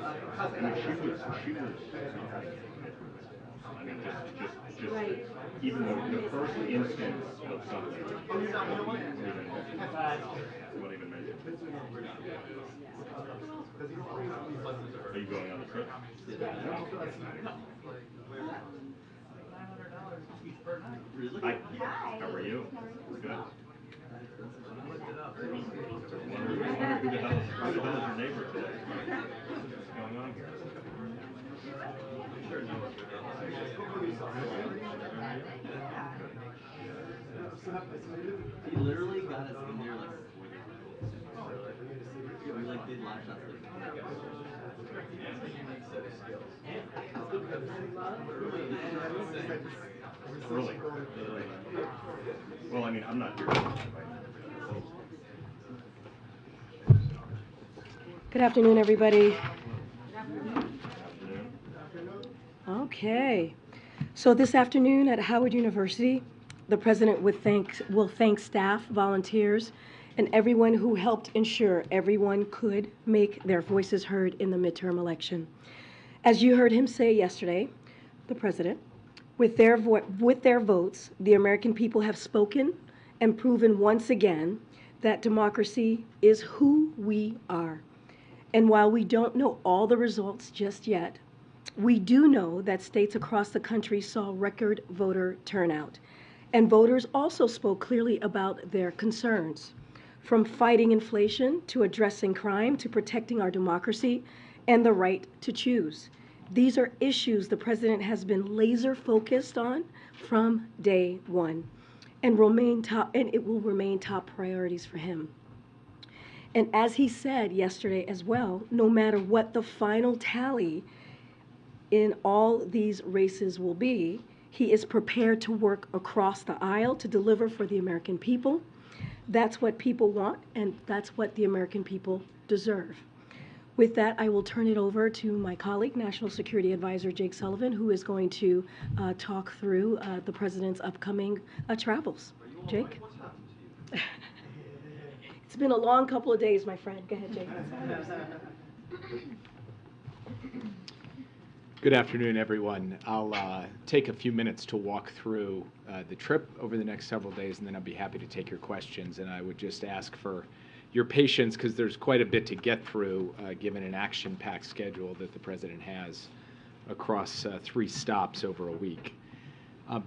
I mean, she was I mean, just right. Even the first instance of something won't even mention. Are you going on the trip? Hi. How are you? Good. Wonder who the hell is your neighbor today? What's going on here? He literally got us in there like before they we like did live shots like Early. Well, I mean, I'm not here. Good afternoon, everybody. Okay. So this afternoon at Howard University, the president will thank staff, volunteers, and everyone who helped ensure everyone could make their voices heard in the midterm election. As you heard him say yesterday, the president, with their votes, the American people have spoken and proven once again that democracy is who we are. And while we don't know all the results just yet, we do know that states across the country saw record voter turnout. And voters also spoke clearly about their concerns, from fighting inflation to addressing crime to protecting our democracy and the right to choose. These are issues the president has been laser focused on from day one and it will remain top priorities for him. And as he said yesterday as well, no matter what the final tally in all these races will be, he is prepared to work across the aisle to deliver for the American people. That's what people want, and that's what the American people deserve. With that, I will turn it over to my colleague, National Security Advisor Jake Sullivan, who is going to talk through the president's upcoming travels. Jake? It's been a long couple of days, my friend. Go ahead, Jake. Good afternoon, everyone. I'll take a few minutes to walk through the trip over the next several days, and then I'll be happy to take your questions. And I would just ask for your patience because there's quite a bit to get through, given an action-packed schedule that the president has across 3 stops over a week.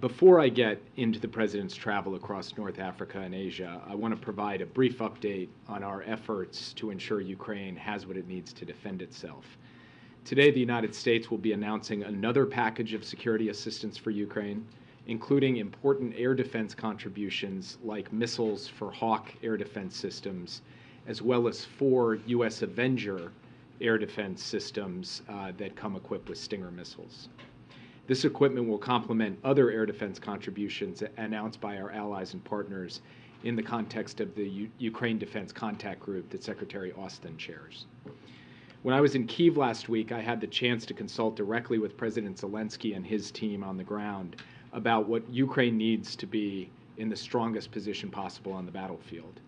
Before I get into the president's travel across North Africa and Asia, I want to provide a brief update on our efforts to ensure Ukraine has what it needs to defend itself. Today, the United States will be announcing another package of security assistance for Ukraine, including important air defense contributions like missiles for Hawk air defense systems, as well as 4 U.S. Avenger air defense systems that come equipped with Stinger missiles. This equipment will complement other air defense contributions announced by our allies and partners in the context of the Ukraine Defense Contact Group that Secretary Austin chairs. When I was in Kyiv last week, I had the chance to consult directly with President Zelensky and his team on the ground about what Ukraine needs to be in the strongest position possible on the battlefield.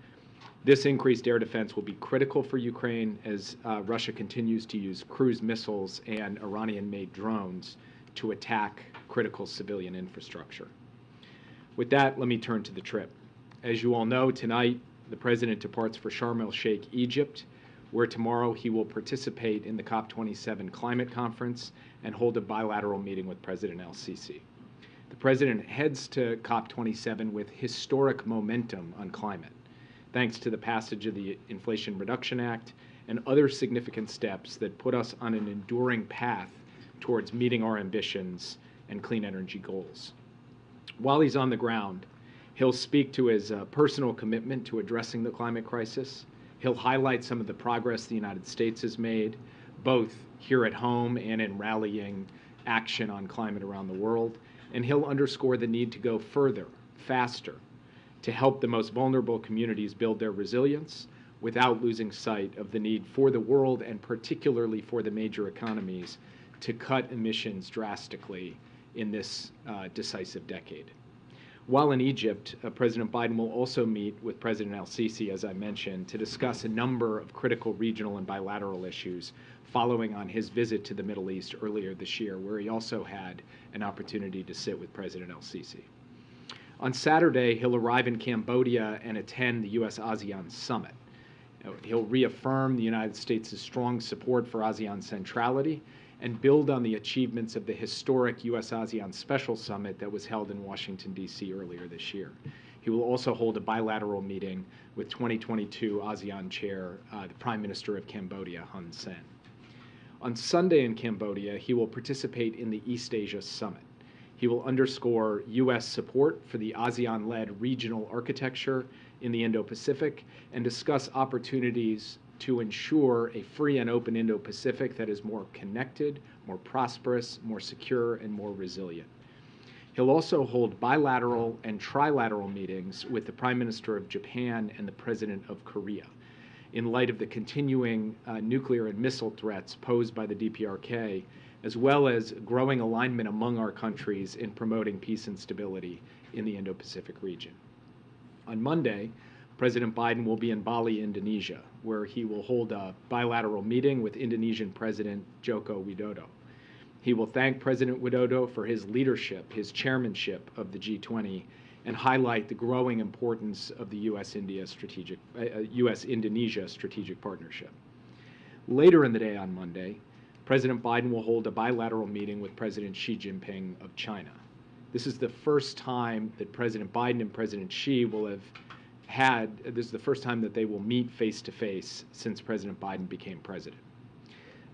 This increased air defense will be critical for Ukraine as Russia continues to use cruise missiles and Iranian-made drones to attack critical civilian infrastructure. With that, let me turn to the trip. As you all know, tonight the president departs for Sharm el-Sheikh, Egypt, where tomorrow he will participate in the COP27 climate conference and hold a bilateral meeting with President el-Sisi. The president heads to COP27 with historic momentum on climate, thanks to the passage of the Inflation Reduction Act and other significant steps that put us on an enduring path towards meeting our ambitions and clean energy goals. While he's on the ground, he'll speak to his personal commitment to addressing the climate crisis. He'll highlight some of the progress the United States has made, both here at home and in rallying action on climate around the world. And he'll underscore the need to go further, faster, to help the most vulnerable communities build their resilience without losing sight of the need for the world and particularly for the major economies to cut emissions drastically in this decisive decade. While in Egypt, President Biden will also meet with President al-Sisi, as I mentioned, to discuss a number of critical regional and bilateral issues following on his visit to the Middle East earlier this year, where he also had an opportunity to sit with President al-Sisi. On Saturday, he'll arrive in Cambodia and attend the U.S. ASEAN Summit. He'll reaffirm the United States' strong support for ASEAN centrality and build on the achievements of the historic U.S.-ASEAN Special Summit that was held in Washington, D.C. earlier this year. He will also hold a bilateral meeting with 2022 ASEAN Chair, the Prime Minister of Cambodia, Hun Sen. On Sunday in Cambodia, he will participate in the East Asia Summit. He will underscore U.S. support for the ASEAN-led regional architecture in the Indo-Pacific and discuss opportunities to ensure a free and open Indo-Pacific that is more connected, more prosperous, more secure, and more resilient. He'll also hold bilateral and trilateral meetings with the Prime Minister of Japan and the President of Korea in light of the continuing nuclear and missile threats posed by the DPRK, as well as growing alignment among our countries in promoting peace and stability in the Indo-Pacific region. On Monday, President Biden will be in Bali, Indonesia, where he will hold a bilateral meeting with Indonesian President Joko Widodo. He will thank President Widodo for his leadership, his chairmanship of the G20, and highlight the growing importance of the U.S.-Indonesia strategic partnership. Later in the day on Monday, President Biden will hold a bilateral meeting with President Xi Jinping of China. This is the first time that President Biden and President Xi will have this is the first time that they will meet face-to-face since President Biden became president.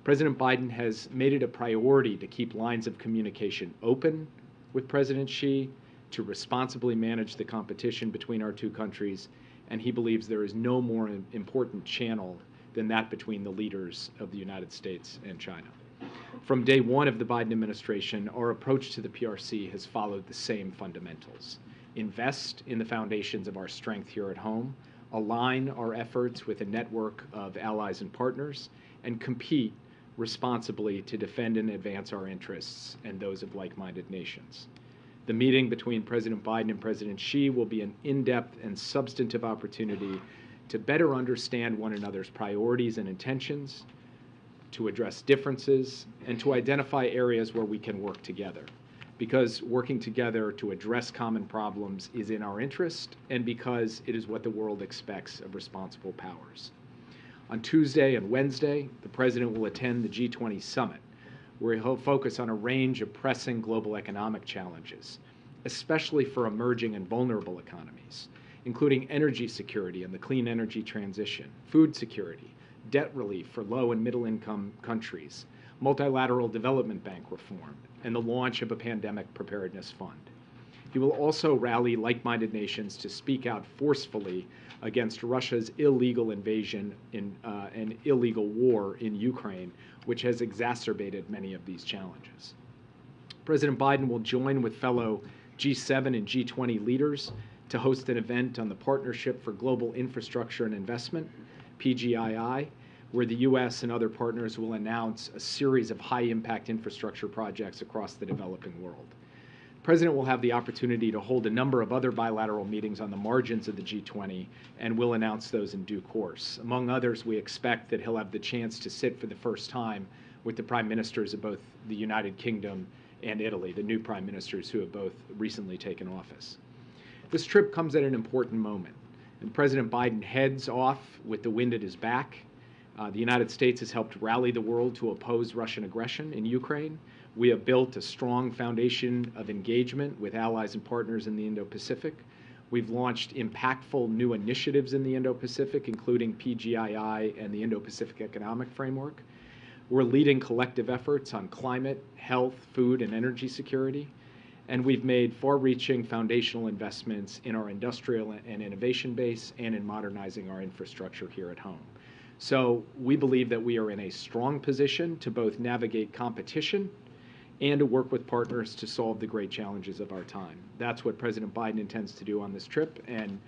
President Biden has made it a priority to keep lines of communication open with President Xi, to responsibly manage the competition between our two countries, and he believes there is no more important channel than that between the leaders of the United States and China. From day one of the Biden administration, our approach to the PRC has followed the same fundamentals. Invest in the foundations of our strength here at home, align our efforts with a network of allies and partners, and compete responsibly to defend and advance our interests and those of like-minded nations. The meeting between President Biden and President Xi will be an in-depth and substantive opportunity to better understand one another's priorities and intentions, to address differences, and to identify areas where we can work together. Because working together to address common problems is in our interest, and because it is what the world expects of responsible powers. On Tuesday and Wednesday, the President will attend the G20 Summit, where he'll focus on a range of pressing global economic challenges, especially for emerging and vulnerable economies, including energy security and the clean energy transition, food security, debt relief for low and middle-income countries, multilateral development bank reform, and the launch of a pandemic preparedness fund. He will also rally like-minded nations to speak out forcefully against Russia's illegal invasion and illegal war in Ukraine, which has exacerbated many of these challenges. President Biden will join with fellow G7 and G20 leaders to host an event on the Partnership for Global Infrastructure and Investment, PGII, where the U.S. and other partners will announce a series of high-impact infrastructure projects across the developing world. The President will have the opportunity to hold a number of other bilateral meetings on the margins of the G20, and will announce those in due course. Among others, we expect that he'll have the chance to sit for the first time with the prime ministers of both the United Kingdom and Italy, the new prime ministers who have both recently taken office. This trip comes at an important moment, and President Biden heads off with the wind at his back. The United States has helped rally the world to oppose Russian aggression in Ukraine. We have built a strong foundation of engagement with allies and partners in the Indo-Pacific. We've launched impactful new initiatives in the Indo-Pacific, including PGII and the Indo-Pacific Economic Framework. We're leading collective efforts on climate, health, food, and energy security. And we've made far-reaching foundational investments in our industrial and innovation base and in modernizing our infrastructure here at home. So we believe that we are in a strong position to both navigate competition and to work with partners to solve the great challenges of our time. That's what President Biden intends to do on this trip, and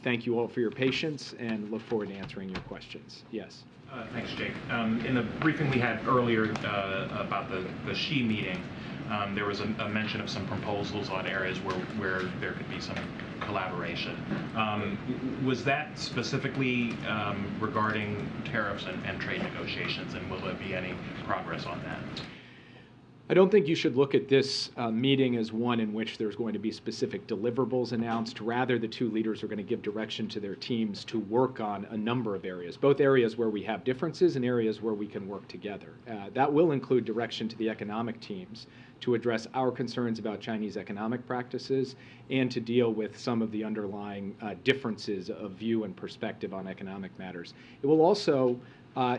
thank you all for your patience, and look forward to answering your questions. Yes? Thanks, Jake. In the briefing we had earlier about the Xi meeting, there was a mention of some proposals on areas where there could be some collaboration. Was that specifically regarding tariffs and trade negotiations, and will there be any progress on that? I don't think you should look at this meeting as one in which there's going to be specific deliverables announced. Rather, the two leaders are going to give direction to their teams to work on a number of areas, both areas where we have differences and areas where we can work together. That will include direction to the economic teams to address our concerns about Chinese economic practices and to deal with some of the underlying differences of view and perspective on economic matters. It will also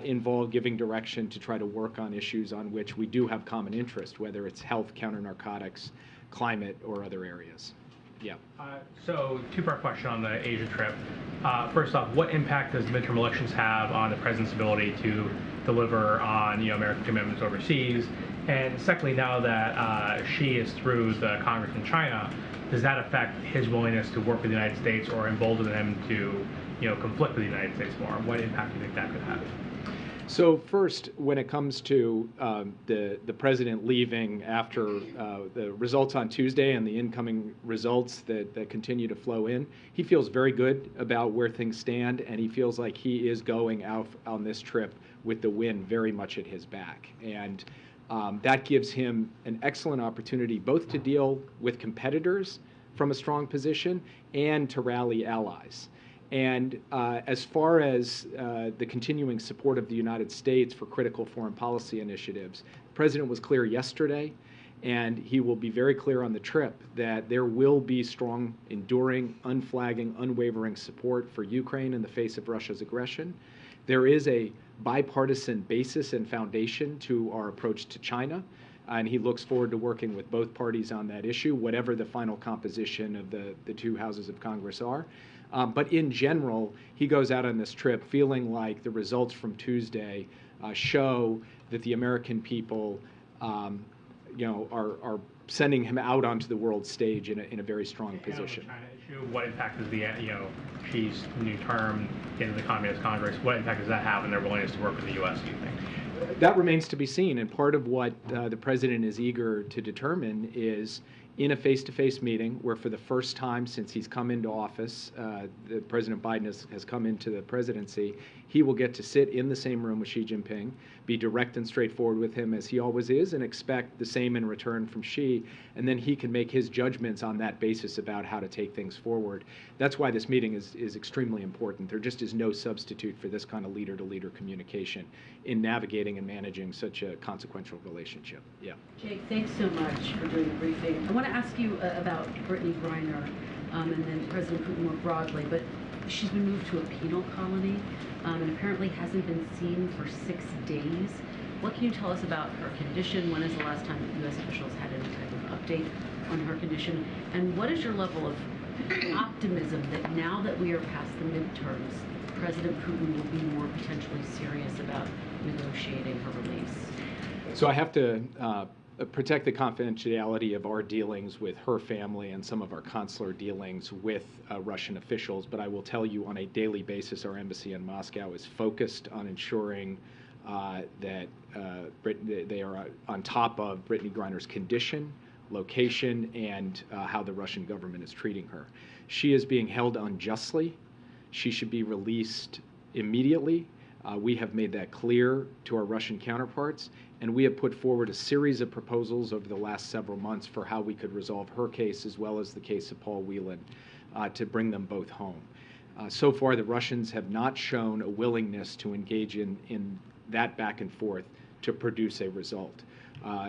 involve giving direction to try to work on issues on which we do have common interest, whether it's health, counter-narcotics, climate, or other areas. Yeah. So, two-part question on the Asia trip. First off, what impact does midterm elections have on the president's ability to deliver on American commitments overseas? And secondly, now that Xi is through the Congress in China, does that affect his willingness to work with the United States or embolden him to conflict with the United States more? What impact do you think that could have? So first, when it comes to the president leaving after the results on Tuesday and the incoming results that continue to flow in, he feels very good about where things stand, and he feels like he is going out on this trip with the wind very much at his back. And that gives him an excellent opportunity both to deal with competitors from a strong position and to rally allies. And as far as the continuing support of the United States for critical foreign policy initiatives, the president was clear yesterday, and he will be very clear on the trip that there will be strong, enduring, unflagging, unwavering support for Ukraine in the face of Russia's aggression. There is a bipartisan basis and foundation to our approach to China, and he looks forward to working with both parties on that issue, whatever the final composition of the two houses of Congress are. But in general, he goes out on this trip feeling like the results from Tuesday show that the American people, are sending him out onto the world stage in a very strong position. China issue, what impact does Xi's new term into the Communist Congress, what impact does that have on their willingness to work with the U.S., do you think? That remains to be seen, and part of what the president is eager to determine is in a face-to-face meeting where for the first time since he's come into office, President Biden has come into the presidency, he will get to sit in the same room with Xi Jinping, be direct and straightforward with him as he always is, and expect the same in return from Xi, and then he can make his judgments on that basis about how to take things forward. That's why this meeting is extremely important. There just is no substitute for this kind of leader-to-leader communication in navigating and managing such a consequential relationship. Yeah. Jake, thanks so much for doing the briefing. I want to ask you about Brittany Greiner and then President Putin more broadly, but she's been moved to a penal colony and apparently hasn't been seen for 6 days. What can you tell us about her condition? When is the last time that U.S. officials had any type of update on her condition? And what is your level of optimism that now that we are past the midterms, President Putin will be more potentially serious about negotiating her release? So I have to protect the confidentiality of our dealings with her family and some of our consular dealings with Russian officials, but I will tell you on a daily basis our embassy in Moscow is focused on ensuring that they are on top of Brittany Greiner's condition, location, and how the Russian government is treating her. She is being held unjustly. She should be released immediately. We have made that clear to our Russian counterparts, and we have put forward a series of proposals over the last several months for how we could resolve her case as well as the case of Paul Whelan to bring them both home. So far, the Russians have not shown a willingness to engage in that back and forth to produce a result.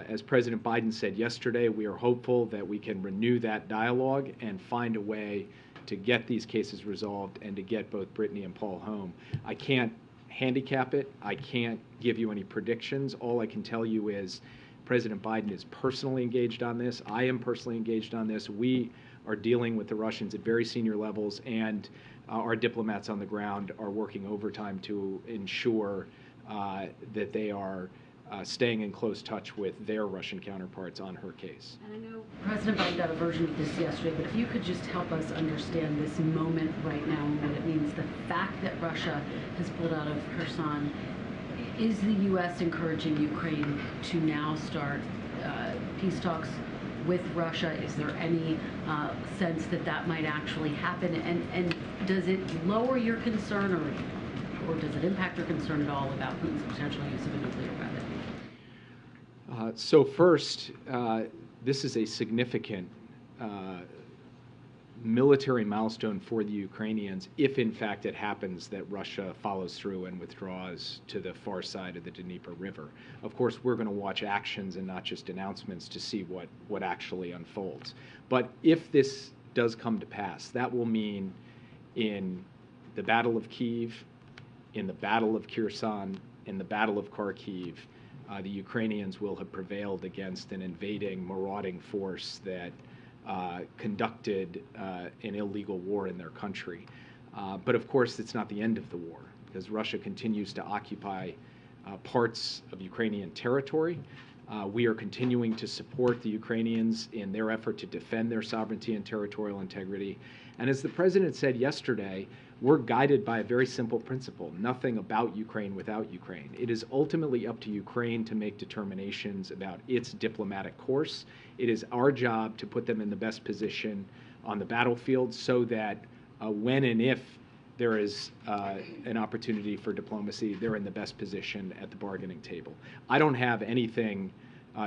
As President Biden said yesterday, we are hopeful that we can renew that dialogue and find a way to get these cases resolved and to get both Brittany and Paul home. I can't handicap it. I can't give you any predictions. All I can tell you is President Biden is personally engaged on this. I am personally engaged on this. We are dealing with the Russians at very senior levels, and our diplomats on the ground are working overtime to ensure that they are staying in close touch with their Russian counterparts on her case. And I know President Biden got a version of this yesterday, but if you could just help us understand this moment right now and what it means. The fact that Russia has pulled out of Kherson, is the U.S. encouraging Ukraine to now start peace talks with Russia? Is there any sense that that might actually happen? And does it lower your concern, or does it impact your concern at all about Putin's potential use of a nuclear weapon? So first, this is a significant military milestone for the Ukrainians if in fact it happens that Russia follows through and withdraws to the far side of the Dnieper River. Of course, we're going to watch actions and not just announcements to see what actually unfolds. But if this does come to pass, that will mean in the Battle of Kyiv, in the Battle of Kherson, in the Battle of Kharkiv, the Ukrainians will have prevailed against an invading, marauding force that conducted an illegal war in their country. But of course, it's not the end of the war, because Russia continues to occupy parts of Ukrainian territory. We are continuing to support the Ukrainians in their effort to defend their sovereignty and territorial integrity. And as the president said yesterday, we're guided by a very simple principle: nothing about Ukraine without Ukraine. It is ultimately up to Ukraine to make determinations about its diplomatic course. It is our job to put them in the best position on the battlefield so that when and if there is an opportunity for diplomacy, they're in the best position at the bargaining table. I don't have anything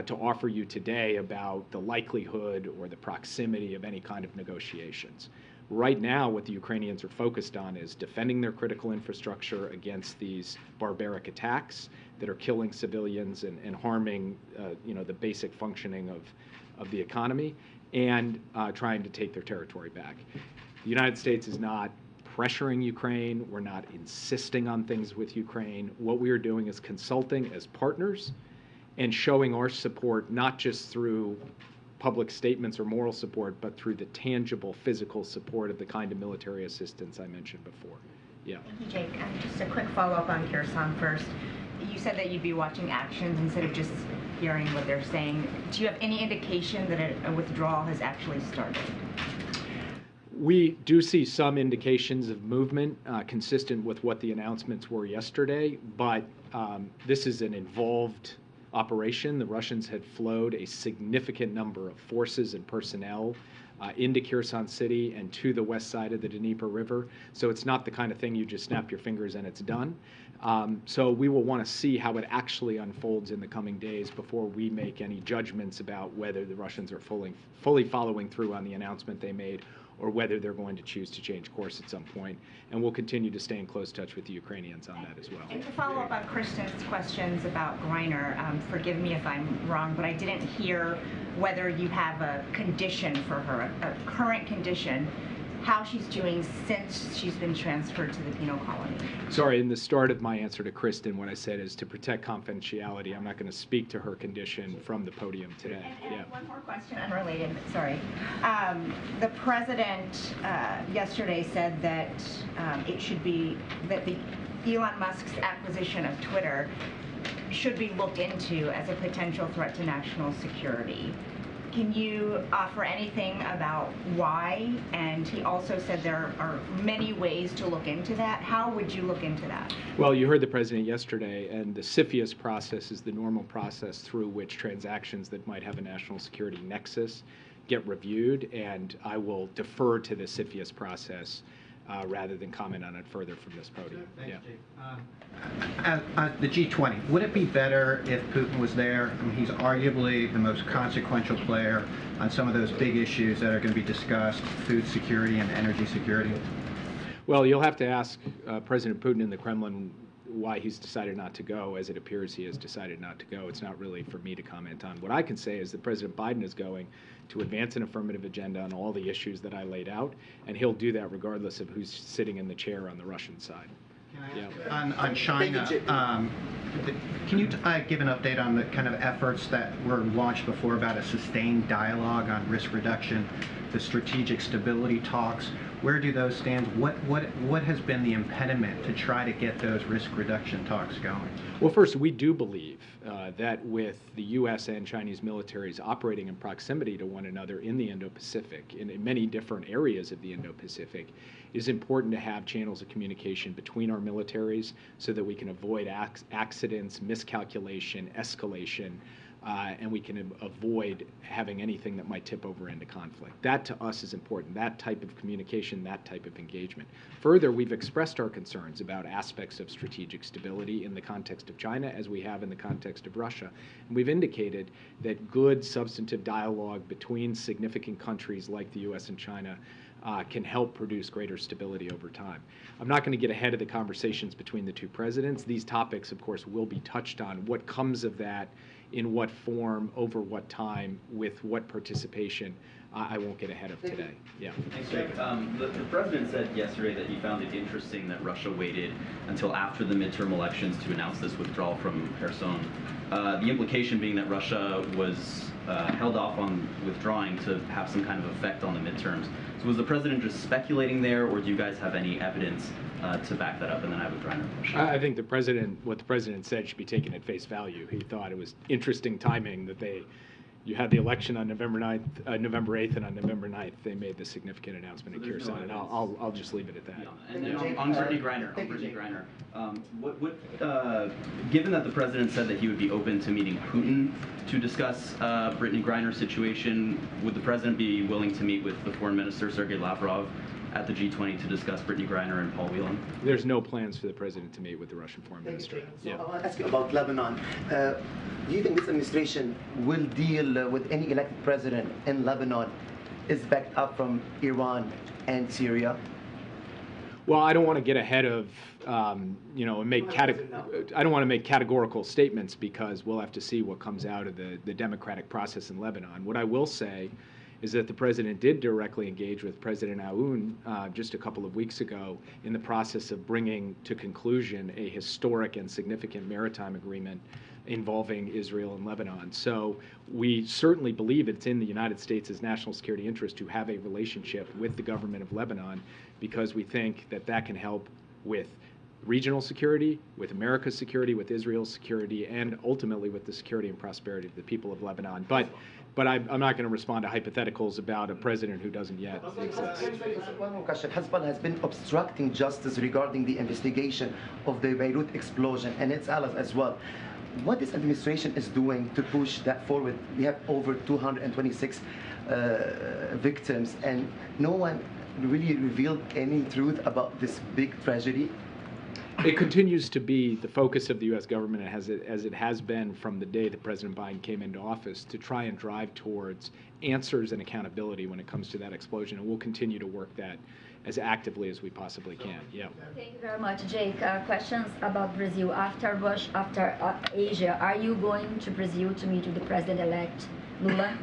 to offer you today about the likelihood or the proximity of any kind of negotiations. Right now, what the Ukrainians are focused on is defending their critical infrastructure against these barbaric attacks that are killing civilians and harming the basic functioning of the economy, and trying to take their territory back. The United States is not pressuring Ukraine. We're not insisting on things with Ukraine. What we are doing is consulting as partners and showing our support not just through public statements or moral support, but through the tangible physical support of the kind of military assistance I mentioned before. Yeah. Thank you, Jake. Just a quick follow-up on Kherson first. You said that you'd be watching actions instead of just hearing what they're saying. Do you have any indication that a withdrawal has actually started? We do see some indications of movement consistent with what the announcements were yesterday, but this is an involved operation. The Russians had flowed a significant number of forces and personnel into Kherson City and to the west side of the Dnieper River. So it's not the kind of thing you just snap your fingers and it's done. So we will want to see how it actually unfolds in the coming days before we make any judgments about whether the Russians are fully following through on the announcement they made, or whether they're going to choose to change course at some point. And we'll continue to stay in close touch with the Ukrainians on that as well. And to follow up on Kristen's questions about Greiner, forgive me if I'm wrong, but I didn't hear whether you have a condition for her, a current condition, how she's doing since she's been transferred to the penal colony. Sorry, in the start of my answer to Kristen, what I said is to protect confidentiality. I'm not going to speak to her condition from the podium today. And one more question, unrelated, sorry. The president yesterday said that it should be, that the Elon Musk's acquisition of Twitter should be looked into as a potential threat to national security. Can you offer anything about why? And he also said there are many ways to look into that. How would you look into that? Well, you heard the president yesterday, and the CFIUS process is the normal process through which transactions that might have a national security nexus get reviewed, and I will defer to the CFIUS process rather than comment on it further from this podium. Thanks, Jake. At the G20, would it be better if Putin was there? I mean, he's arguably the most consequential player on some of those big issues that are going to be discussed, food security and energy security. Well, you'll have to ask President Putin in the Kremlin why he's decided not to go, as it appears he has decided not to go. It's not really for me to comment on. What I can say is that President Biden is going to advance an affirmative agenda on all the issues that I laid out, and he'll do that regardless of who's sitting in the chair on the Russian side. On China, can you give an update on the kind of efforts that were launched before about a sustained dialogue on risk reduction, the strategic stability talks? Where do those stand? What has been the impediment to try to get those risk reduction talks going? Well, first, we do believe that with the U.S. and Chinese militaries operating in proximity to one another in the Indo-Pacific, in many different areas of the Indo-Pacific, it is important to have channels of communication between our militaries so that we can avoid accidents, miscalculation, escalation and we can avoid having anything that might tip over into conflict. That to us is important, that type of communication, that type of engagement. Further, we've expressed our concerns about aspects of strategic stability in the context of China, as we have in the context of Russia. And we've indicated that good substantive dialogue between significant countries like the U.S. and China can help produce greater stability over time. I'm not going to get ahead of the conversations between the two presidents. These topics, of course, will be touched on. What comes of that, in what form, over what time, with what participation, I won't get ahead of today. Yeah. Thanks, Jake. The president said yesterday that he found it interesting that Russia waited until after the midterm elections to announce this withdrawal from Kherson. The implication being that Russia was held off on withdrawing to have some kind of effect on the midterms. So was the president just speculating there, or do you guys have any evidence to back that up? And then I have a Greiner question. I think what the president said should be taken at face value. He thought it was interesting timing that you had the election on November 8th, and on November 9th they made the significant announcement in Kherson, and I'll just leave it at that. Yeah. And then on Brittany Greiner, given that the president said that he would be open to meeting Putin to discuss Brittany Greiner's situation, would the president be willing to meet with the foreign minister, Sergei Lavrov, at the G20 to discuss Brittany Greiner and Paul Whelan? There's no plans for the president to meet with the Russian foreign minister. So I want to ask you about Lebanon. Do you think this administration will deal with any elected president in Lebanon is backed up from Iran and Syria? Well, I don't want to get ahead of, and make I don't want to make categorical statements, because we'll have to see what comes out of the democratic process in Lebanon. What I will say is that the president did directly engage with President Aoun just a couple of weeks ago in the process of bringing to conclusion a historic and significant maritime agreement involving Israel and Lebanon. So we certainly believe it's in the United States' national security interest to have a relationship with the government of Lebanon, because we think that that can help with regional security, with America's security, with Israel's security, and ultimately with the security and prosperity of the people of Lebanon. But I'm not going to respond to hypotheticals about a president who doesn't yet exist. One more question. Hezbollah has been obstructing justice regarding the investigation of the Beirut explosion and its allies as well. What this administration is doing to push that forward? We have over 226 victims, and no one really revealed any truth about this big tragedy. It continues to be the focus of the U.S. government, as it has been from the day that President Biden came into office, to try and drive towards answers and accountability when it comes to that explosion, and we'll continue to work that as actively as we possibly can. Yeah. Thank you very much, Jake. Questions about Brazil after Asia. Are you going to Brazil to meet with the president-elect Lula?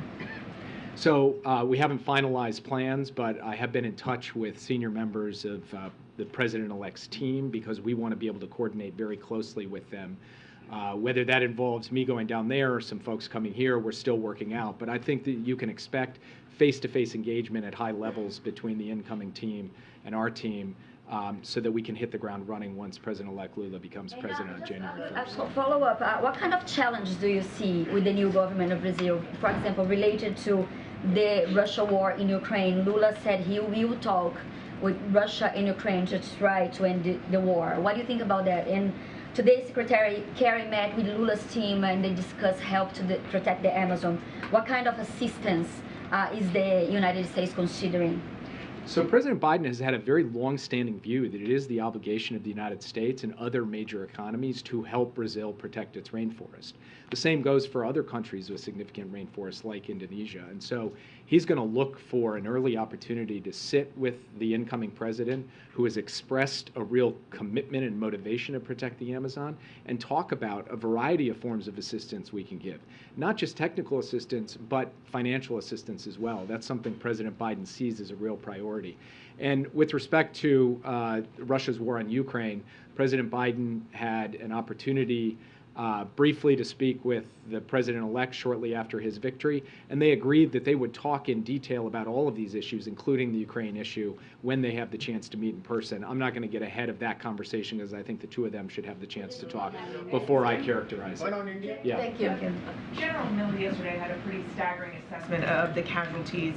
So we haven't finalized plans, but I have been in touch with senior members of the president-elect's team, because we want to be able to coordinate very closely with them. Whether that involves me going down there or some folks coming here, we're still working out. But I think that you can expect face-to-face engagement at high levels between the incoming team and our team, so that we can hit the ground running once President-elect Lula becomes president on January 1st. Follow-up, what kind of challenges do you see with the new government of Brazil, for example, related to the Russia war in Ukraine? Lula said he will talk with Russia and Ukraine to try to end the war. What do you think about that? And today, Secretary Kerry met with Lula's team, and they discussed help to protect the Amazon. What kind of assistance is the United States considering? So President Biden has had a very long-standing view that it is the obligation of the United States and other major economies to help Brazil protect its rainforest. The same goes for other countries with significant rainforests like Indonesia. And so he's going to look for an early opportunity to sit with the incoming president, who has expressed a real commitment and motivation to protect the Amazon, and talk about a variety of forms of assistance we can give. Not just technical assistance, but financial assistance as well. That's something President Biden sees as a real priority. And with respect to Russia's war on Ukraine, President Biden had an opportunity briefly to speak with the president-elect shortly after his victory, and they agreed that they would talk in detail about all of these issues, including the Ukraine issue, when they have the chance to meet in person. I'm not going to get ahead of that conversation, because I think the two of them should have the chance to talk before I characterize it. Yeah. Thank you. General Milley yesterday had a pretty staggering assessment of the casualties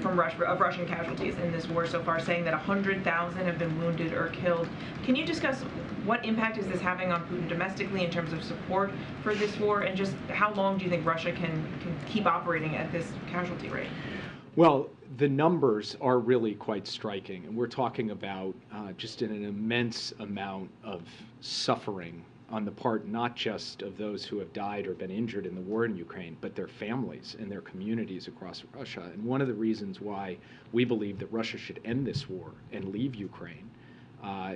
from Russian casualties in this war so far, saying that 100,000 have been wounded or killed. Can you discuss what impact is this having on Putin domestically in terms of support for this war, and just how long do you think Russia can keep operating at this casualty rate? Well, the numbers are really quite striking, and we're talking about just an immense amount of suffering on the part not just of those who have died or been injured in the war in Ukraine, but their families and their communities across Russia. And one of the reasons why we believe that Russia should end this war and leave Ukraine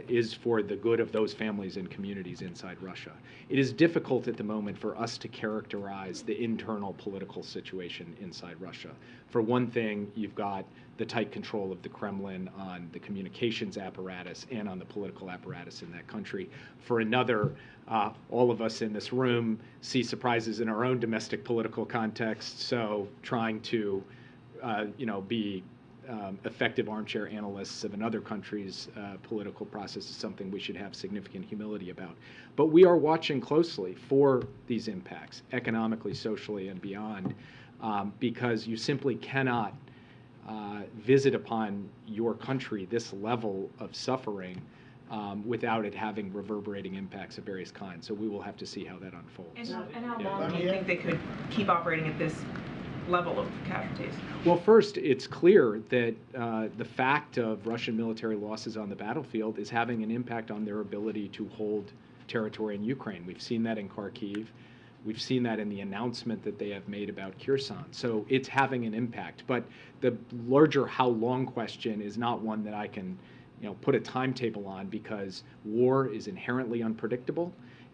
is for the good of those families and communities inside Russia. It is difficult at the moment for us to characterize the internal political situation inside Russia. For one thing, you've got the tight control of the Kremlin on the communications apparatus and on the political apparatus in that country. For another, all of us in this room see surprises in our own domestic political context, so trying to be effective armchair analysts of another country's political process is something we should have significant humility about. But we are watching closely for these impacts, economically, socially, and beyond, because you simply cannot visit upon your country this level of suffering without it having reverberating impacts of various kinds. So we will have to see how that unfolds. And how long do you think they could keep operating at this level of casualties? Well, first, it's clear that the fact of Russian military losses on the battlefield is having an impact on their ability to hold territory in Ukraine. We've seen that in Kharkiv. We've seen that in the announcement that they have made about Kherson. So it's having an impact. But the larger how long question is not one that I can put a timetable on, because war is inherently unpredictable.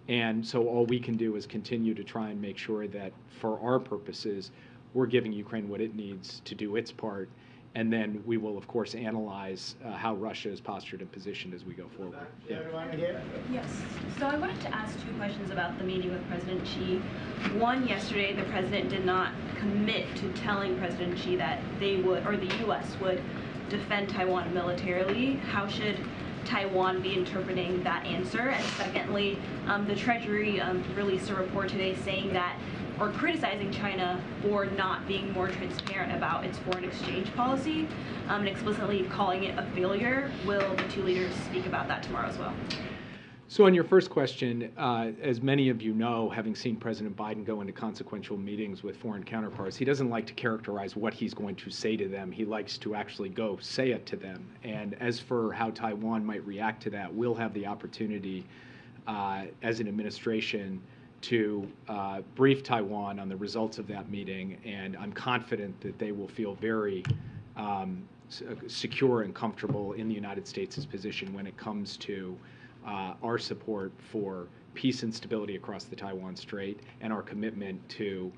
And so all we can do is continue to try and make sure that for our purposes, we're giving Ukraine what it needs to do its part, and then we will, of course, analyze how Russia is postured and positioned as we go forward. Yeah. Yes. So I wanted to ask two questions about the meeting with President Xi. One, yesterday, the president did not commit to telling President Xi that they would, or the U.S. would, defend Taiwan militarily. How should Taiwan be interpreting that answer? And secondly, the Treasury released a report today saying that, or criticizing China for not being more transparent about its foreign exchange policy, and explicitly calling it a failure. Will the two leaders speak about that tomorrow as well? So on your first question, as many of you know, having seen President Biden go into consequential meetings with foreign counterparts, he doesn't like to characterize what he's going to say to them. He likes to actually go say it to them. And as for how Taiwan might react to that, we'll have the opportunity as an administration to brief Taiwan on the results of that meeting, and I'm confident that they will feel very secure and comfortable in the United States' position when it comes to our support for peace and stability across the Taiwan Strait, and our commitment to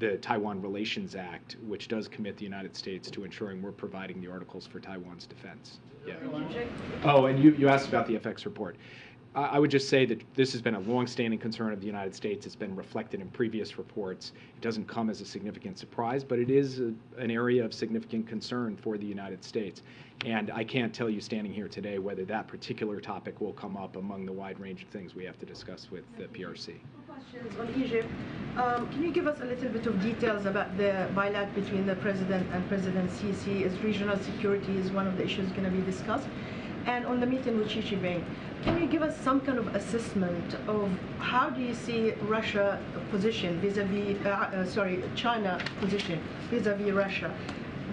the Taiwan Relations Act, which does commit the United States to ensuring we're providing the articles for Taiwan's defense. Yeah. Oh, and you asked about the FX report. I would just say that this has been a long-standing concern of the United States. It's been reflected in previous reports. It doesn't come as a significant surprise, but it is an area of significant concern for the United States. And I can't tell you standing here today whether that particular topic will come up among the wide range of things we have to discuss with the PRC. Questions on Egypt. Can you give us a little bit of details about the bilateral between the President and President Sisi? Is regional security is one of the issues going to be discussed? And on the meeting with Xi Jinping, can you give us some kind of assessment of how do you see Russia position vis-a-vis, China position vis-a-vis Russia?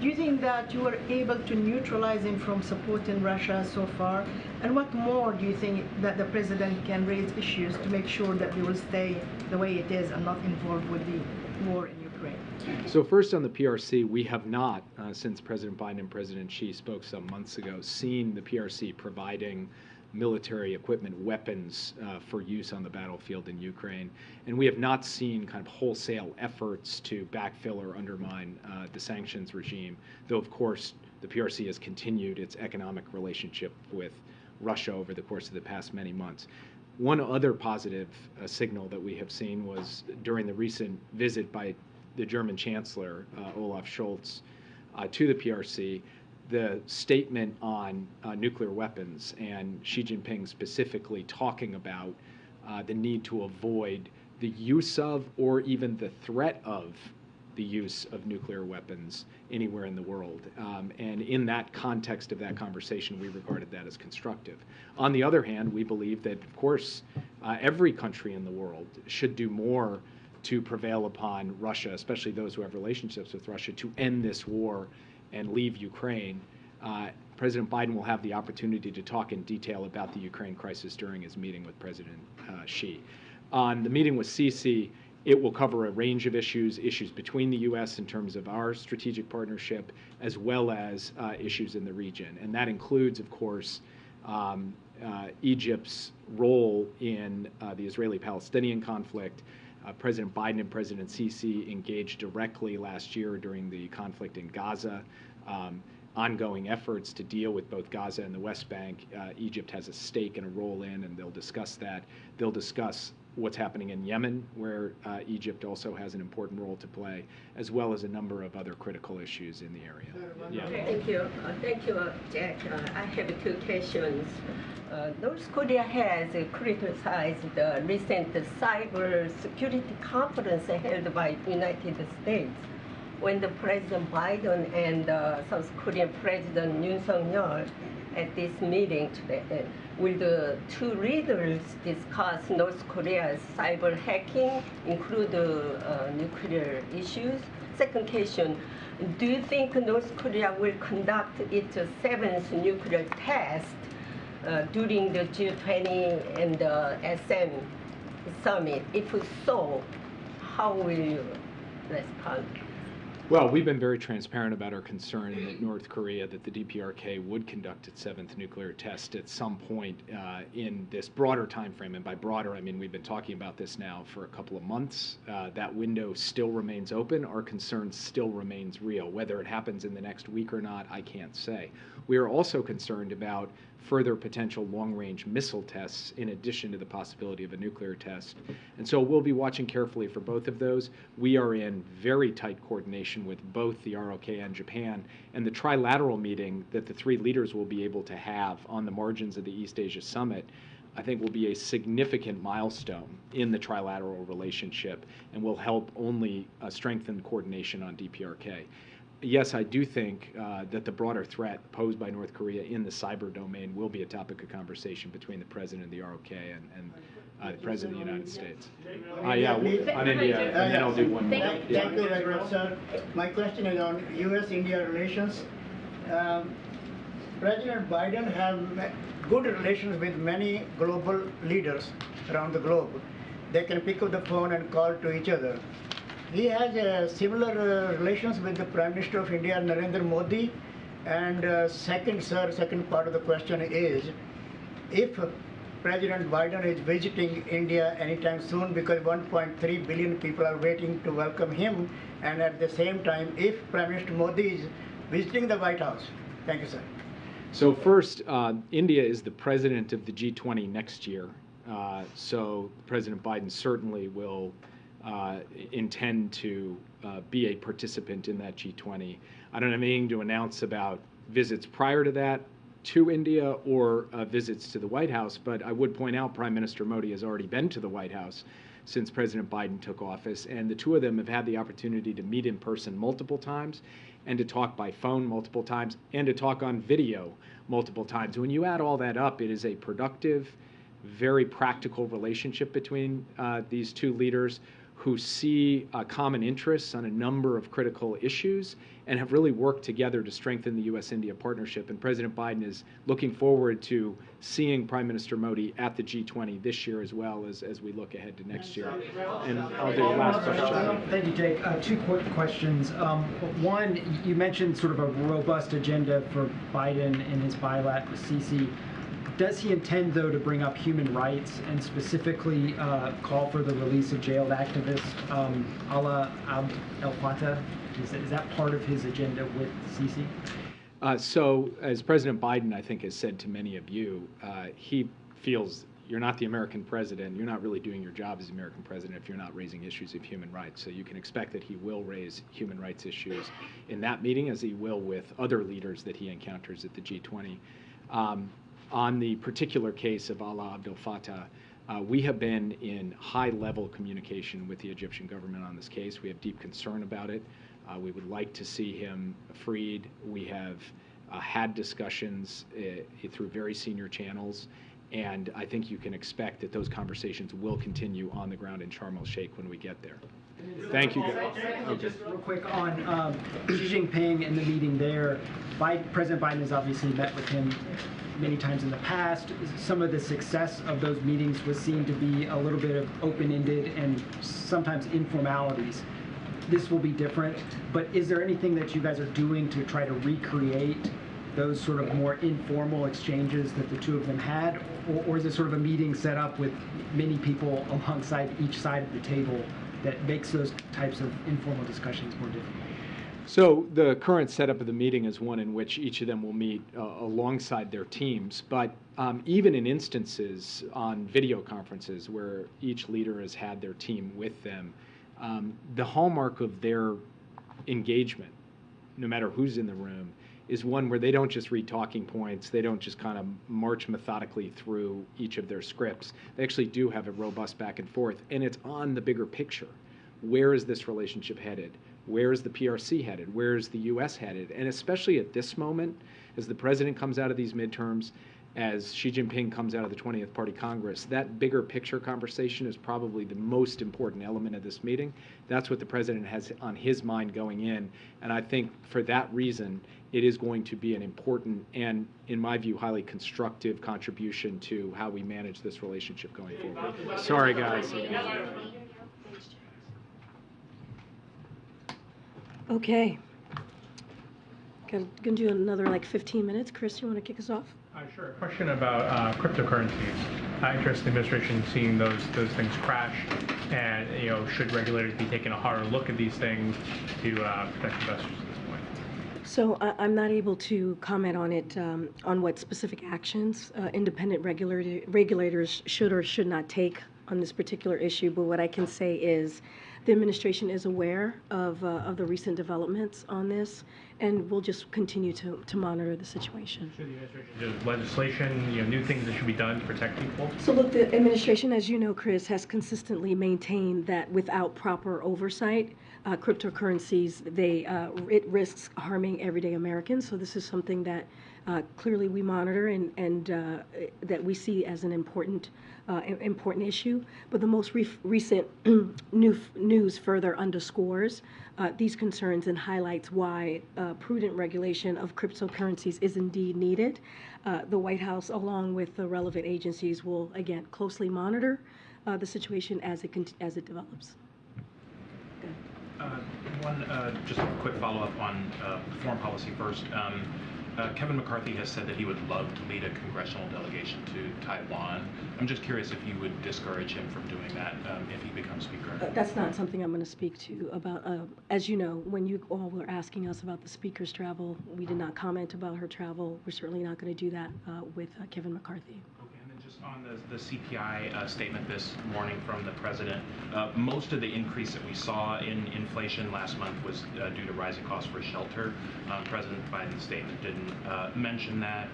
Do you think that you were able to neutralize him from supporting Russia so far? And what more do you think that the president can raise issues to make sure that they will stay the way it is and not involved with the war in Ukraine? So first on the PRC, we have not, since President Biden and President Xi spoke some months ago, seen the PRC providing military equipment, weapons for use on the battlefield in Ukraine. And we have not seen kind of wholesale efforts to backfill or undermine the sanctions regime, though of course the PRC has continued its economic relationship with Russia over the course of the past many months. One other positive signal that we have seen was during the recent visit by the German Chancellor, Olaf Scholz, to the PRC, the statement on nuclear weapons, and Xi Jinping specifically talking about the need to avoid the use of or even the threat of the use of nuclear weapons anywhere in the world. And in that context of that conversation, we regarded that as constructive. On the other hand, we believe that, of course, every country in the world should do more to prevail upon Russia, especially those who have relationships with Russia, to end this war and leave Ukraine. President Biden will have the opportunity to talk in detail about the Ukraine crisis during his meeting with President Xi. On the meeting with Sisi, it will cover a range of issues between the U.S. in terms of our strategic partnership, as well as issues in the region. And that includes, of course, Egypt's role in the Israeli-Palestinian conflict. President Biden and President Sisi engaged directly last year during the conflict in Gaza. Ongoing efforts to deal with both Gaza and the West Bank. Egypt has a stake and a role in, and they'll discuss that. They'll discuss what's happening in Yemen, where Egypt also has an important role to play, as well as a number of other critical issues in the area. Yeah. Thank you. Thank you, Jack. I have two questions. North Korea has criticized the recent cyber security conference held by the United States, when the President Biden and South Korean President Yoon Suk-yeol at this meeting today. Will the two leaders discuss North Korea's cyber hacking, include nuclear issues? Second question, do you think North Korea will conduct its 7th nuclear test during the G20 and the SM summit? If so, how will you respond? Well, we've been very transparent about our concern that North Korea, that the DPRK would conduct its 7th nuclear test at some point in this broader time frame. And by broader, I mean we've been talking about this now for a couple of months. That window still remains open. Our concern still remains real. Whether it happens in the next week or not, I can't say. We are also concerned about further potential long-range missile tests in addition to the possibility of a nuclear test. And so we'll be watching carefully for both of those. We are in very tight coordination with both the ROK and Japan, and the trilateral meeting that the three leaders will be able to have on the margins of the East Asia Summit, I think will be a significant milestone in the trilateral relationship and will help only strengthen coordination on DPRK. Yes, I do think that the broader threat posed by North Korea in the cyber domain will be a topic of conversation between the President of the ROK and the President of the United States. Yeah, on India, and then I'll do one more. Thank you very much, sir. My question is on U.S.-India relations. President Biden has good relations with many global leaders around the globe. They can pick up the phone and call to each other. He has similar relations with the Prime Minister of India, Narendra Modi. And second part of the question is, if President Biden is visiting India anytime soon, because 1.3 billion people are waiting to welcome him, and at the same time, if Prime Minister Modi is visiting the White House. Thank you, sir. So first, India is the president of the G20 next year. So President Biden certainly will intend to be a participant in that G20. I don't have anything to announce about visits prior to that to India or visits to the White House, but I would point out Prime Minister Modi has already been to the White House since President Biden took office, and the two of them have had the opportunity to meet in person multiple times and to talk by phone multiple times and to talk on video multiple times. When you add all that up, it is a productive, very practical relationship between these two leaders who see common interests on a number of critical issues and have really worked together to strengthen the U.S.-India partnership. And President Biden is looking forward to seeing Prime Minister Modi at the G20 this year as well as we look ahead to next year. And I'll do the last question. Thank you, Jake. Two quick questions. One, you mentioned sort of a robust agenda for Biden in his bilat with Sisi. Does he intend, though, to bring up human rights and specifically call for the release of jailed activist Alaa Abd El-Fattah? Is that part of his agenda with Sisi? So, as President Biden, I think, has said to many of you, he feels you're not the American president. You're not really doing your job as the American president if you're not raising issues of human rights. So you can expect that he will raise human rights issues in that meeting, as he will with other leaders that he encounters at the G20. On the particular case of Alaa Abd El-Fattah, We have been in high-level communication with the Egyptian government on this case. We have deep concern about it. We would like to see him freed. We have had discussions through very senior channels, and I think you can expect that those conversations will continue on the ground in Sharm el-Sheikh when we get there. Thank you. Just real quick on Xi Jinping and the meeting there. President Biden has obviously met with him many times in the past. Some of the success of those meetings was seen to be a little bit of open-ended and sometimes informalities. This will be different, but is there anything that you guys are doing to try to recreate those sort of more informal exchanges that the two of them had, or is it sort of a meeting set up with many people alongside each side of the table that makes those types of informal discussions more difficult? So the current setup of the meeting is one in which each of them will meet alongside their teams, but even in instances on video conferences where each leader has had their team with them, the hallmark of their engagement, no matter who's in the room, is one where they don't just read talking points, they don't just kind of march methodically through each of their scripts. They actually do have a robust back and forth, and it's on the bigger picture. Where is this relationship headed? Where is the PRC headed? Where is the U.S. headed? And especially at this moment, as the president comes out of these midterms, as Xi Jinping comes out of the 20th Party Congress, that bigger picture conversation is probably the most important element of this meeting. That's what the president has on his mind going in. And I think for that reason, it is going to be an important and, in my view, highly constructive contribution to how we manage this relationship going forward. Sorry, guys. Okay. Gonna do another like 15 minutes. Chris, you want to kick us off? Sure. A question about cryptocurrencies. Interested in the administration seeing those things crash, and should regulators be taking a harder look at these things to protect investors at this point? So I'm not able to comment on it, on what specific actions independent regulators should or should not take on this particular issue. But what I can say is the administration is aware of the recent developments on this, and we'll just continue to monitor the situation. Should the administration do legislation, new things that should be done to protect people? So look, the administration, as you know, Chris, has consistently maintained that without proper oversight, cryptocurrencies, it risks harming everyday Americans. So this is something that clearly we monitor and that we see as an important issue. But the most recent news further underscores these concerns and highlights why prudent regulation of cryptocurrencies is indeed needed. The White House, along with the relevant agencies, will again closely monitor the situation as it develops. Just a quick follow-up on foreign policy first. Kevin McCarthy has said that he would love to lead a congressional delegation to Taiwan. I'm just curious if you would discourage him from doing that if he becomes Speaker. That's not something I'm going to speak to about. As you know, when you all were asking us about the Speaker's travel, we did not comment about her travel. We're certainly not going to do that with Kevin McCarthy. Just on the CPI statement this morning from the president, most of the increase that we saw in inflation last month was due to rising costs for shelter. President Biden's statement didn't mention that.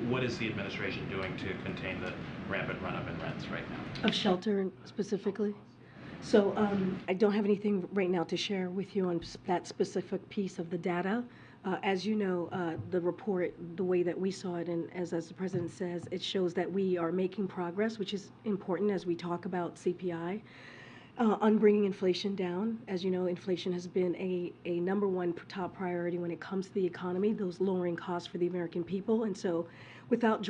What is the administration doing to contain the rampant run-up in rents right now? Of shelter specifically? So I don't have anything right now to share with you on that specific piece of the data. As you know, the report, the way that we saw it, and as the president says, it shows that we are making progress, which is important as we talk about CPI, on bringing inflation down. As you know, inflation has been a #1 top priority when it comes to the economy, those lowering costs for the American people. And so without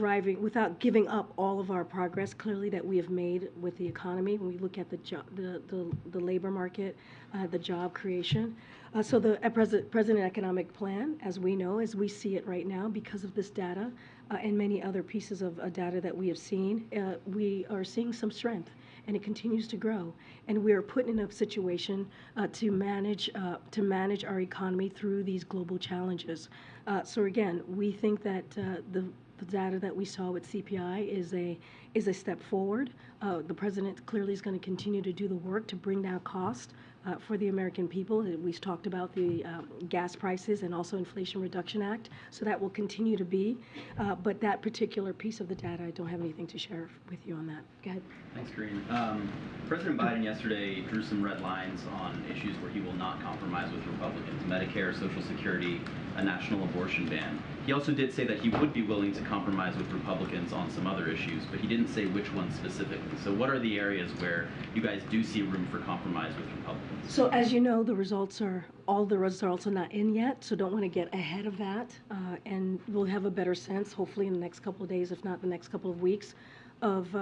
giving up all of our progress clearly that we have made with the economy, when we look at the labor market, the job creation. So the President Economic Plan, as we know, as we see it right now, because of this data and many other pieces of data that we have seen, we are seeing some strength, and it continues to grow. And we are put in a situation to manage our economy through these global challenges. So again, we think that The data that we saw with CPI is a step forward. The president clearly is going to continue to do the work to bring down cost for the American people. We've talked about the gas prices and also Inflation Reduction Act, so that will continue to be. But that particular piece of the data, I don't have anything to share with you on that. Go ahead. Thanks, Karine. President Biden yesterday drew some red lines on issues where he will not compromise with Republicans: Medicare, Social Security, a national abortion ban. He also did say that he would be willing to compromise with Republicans on some other issues, but he didn't say which ones specifically. So what are the areas where you guys do see room for compromise with Republicans? So as you know, all the results are not in yet, so don't want to get ahead of that. And we'll have a better sense, hopefully in the next couple of days, if not the next couple of weeks, of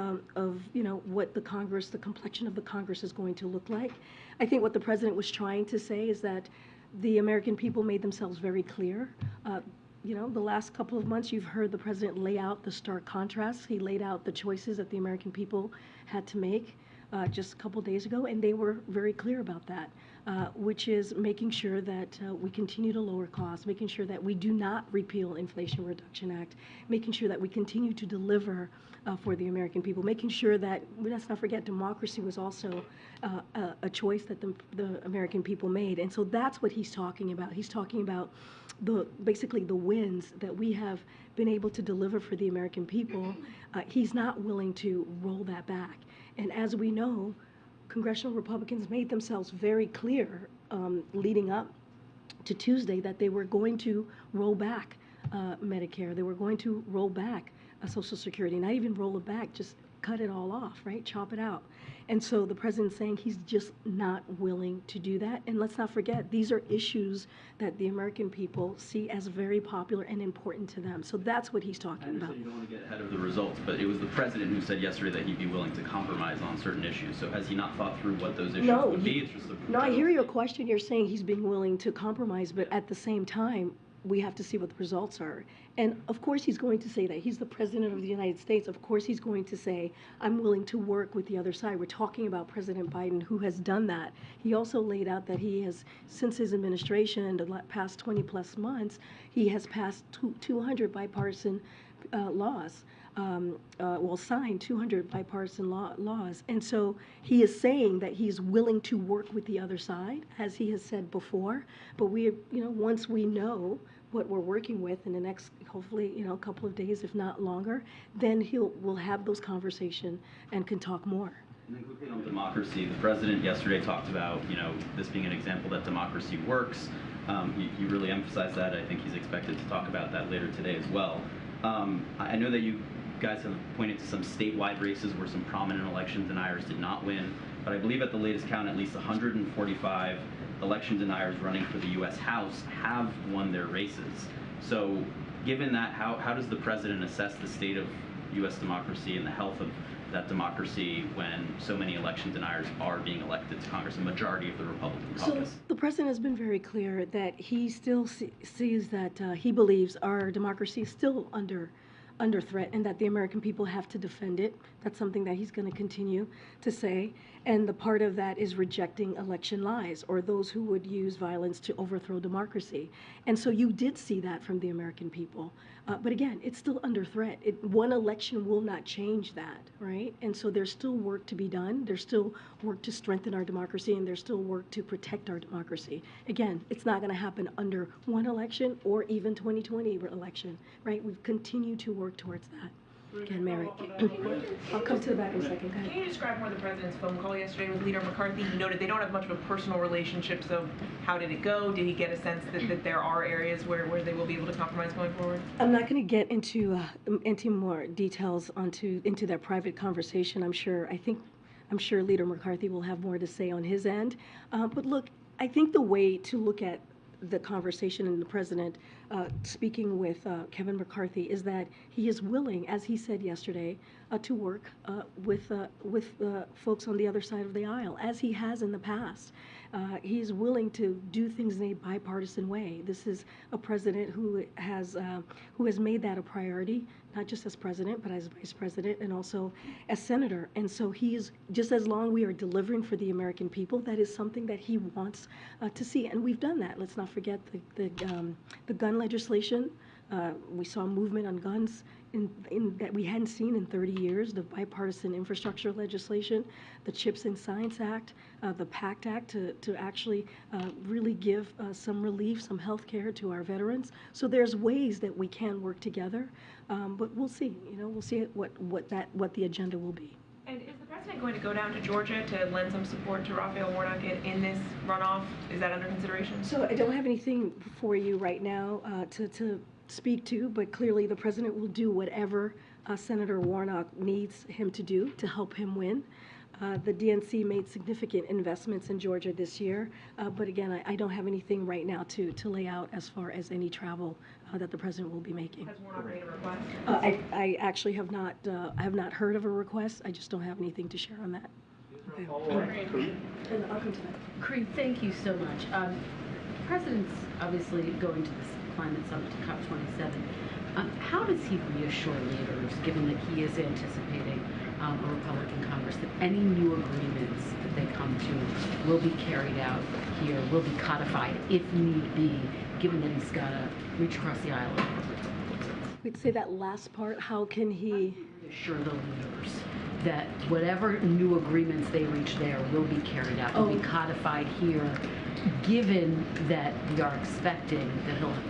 what the Congress, the complexion of the Congress is going to look like. I think what the president was trying to say is that the American people made themselves very clear. The last couple of months, you've heard the president lay out the stark contrasts. He laid out the choices that the American people had to make just a couple of days ago, and they were very clear about that, which is making sure that we continue to lower costs, making sure that we do not repeal Inflation Reduction Act, making sure that we continue to deliver for the American people, making sure that, let's not forget, democracy was also a choice that the American people made. And so that's what he's talking about. He's talking about basically the wins that we have been able to deliver for the American people. He's not willing to roll that back. And as we know, congressional Republicans made themselves very clear leading up to Tuesday that they were going to roll back Medicare. They were going to roll back Social Security, not even roll it back, just cut it all off, right? Chop it out. And so the president's saying he's just not willing to do that. And let's not forget, these are issues that the American people see as very popular and important to them. So that's what he's talking about. I understand you don't want to get ahead of the results, but it was the president who said yesterday that he'd be willing to compromise on certain issues. So has he not thought through what those issues would be? It's just No, I hear your question. You're saying he's being willing to compromise, but at the same time, we have to see what the results are. And of course he's going to say that. He's the president of the United States. Of course he's going to say, I'm willing to work with the other side. We're talking about President Biden, who has done that. He also laid out that he has, since his administration in the past 20 plus months, he has passed 200 bipartisan laws. Signed 200 bipartisan laws. And so he is saying that he's willing to work with the other side, as he has said before. But once we know what we're working with in the next, hopefully, a couple of days, if not longer, then we'll have those conversations and can talk more. And then quickly on democracy, the president yesterday talked about, this being an example that democracy works. He really emphasized that. I think he's expected to talk about that later today as well. I know that you guys have pointed to some statewide races where some prominent election deniers did not win, but I believe at the latest count, at least 145 election deniers running for the U.S. House have won their races. So given that, how does the president assess the state of U.S. democracy and the health of that democracy when so many election deniers are being elected to Congress, a majority of the Republican caucus? So the president has been very clear that he still sees that he believes our democracy is still under threat and that the American people have to defend it. That's something that he's going to continue to say. And the part of that is rejecting election lies or those who would use violence to overthrow democracy. And so you did see that from the American people. But again, it's still under threat. One election will not change that, right? And so there's still work to be done. There's still work to strengthen our democracy, and there's still work to protect our democracy. Again, it's not going to happen under one election or even 2020 election, right? We've continued to work towards that. Again, Mary. I'll come to the back in a second. Go ahead. Can you describe more of the president's phone call yesterday with Leader McCarthy? He noted they don't have much of a personal relationship, so how did it go? Did he get a sense that there are areas where they will be able to compromise going forward? I'm not going to get into more details into their private conversation. I'm sure Leader McCarthy will have more to say on his end. But look, I think the way to look at the conversation and the president speaking with Kevin McCarthy is that he is willing, as he said yesterday, to work with folks on the other side of the aisle, as he has in the past. He is willing to do things in a bipartisan way. This is a president who has made that a priority, not just as president, but as vice president and also as senator. And so he is, just as long we are delivering for the American people, that is something that he wants to see. And we've done that. Let's not forget the gun legislation We saw movement on guns that we hadn't seen in 30 years, the bipartisan infrastructure legislation, the CHIPS and Science Act, the PACT Act to actually really give some relief, some health care to our veterans. So there's ways that we can work together, but we'll see. We'll see what the agenda will be. And is the president going to go down to Georgia to lend some support to Raphael Warnock in this runoff? Is that under consideration? So I don't have anything for you right now to speak to, but clearly the president will do whatever Senator Warnock needs him to do to help him win. The DNC made significant investments in Georgia this year, but again, I don't have anything right now to lay out as far as any travel that the president will be making. Has Warnock made a request? I actually have not heard of a request. I just don't have anything to share on that. Okay. And I'll come to that. Karine, thank you so much. The president's obviously going to this climate summit, to COP27. How does he reassure leaders, given that he is anticipating a Republican Congress, that any new agreements that they come to will be carried out here, will be codified if need be, given that he's got to reach across the aisle? We'd say that last part, how can he reassure the leaders that whatever new agreements they reach there will be carried out, will be codified here, given that we are expecting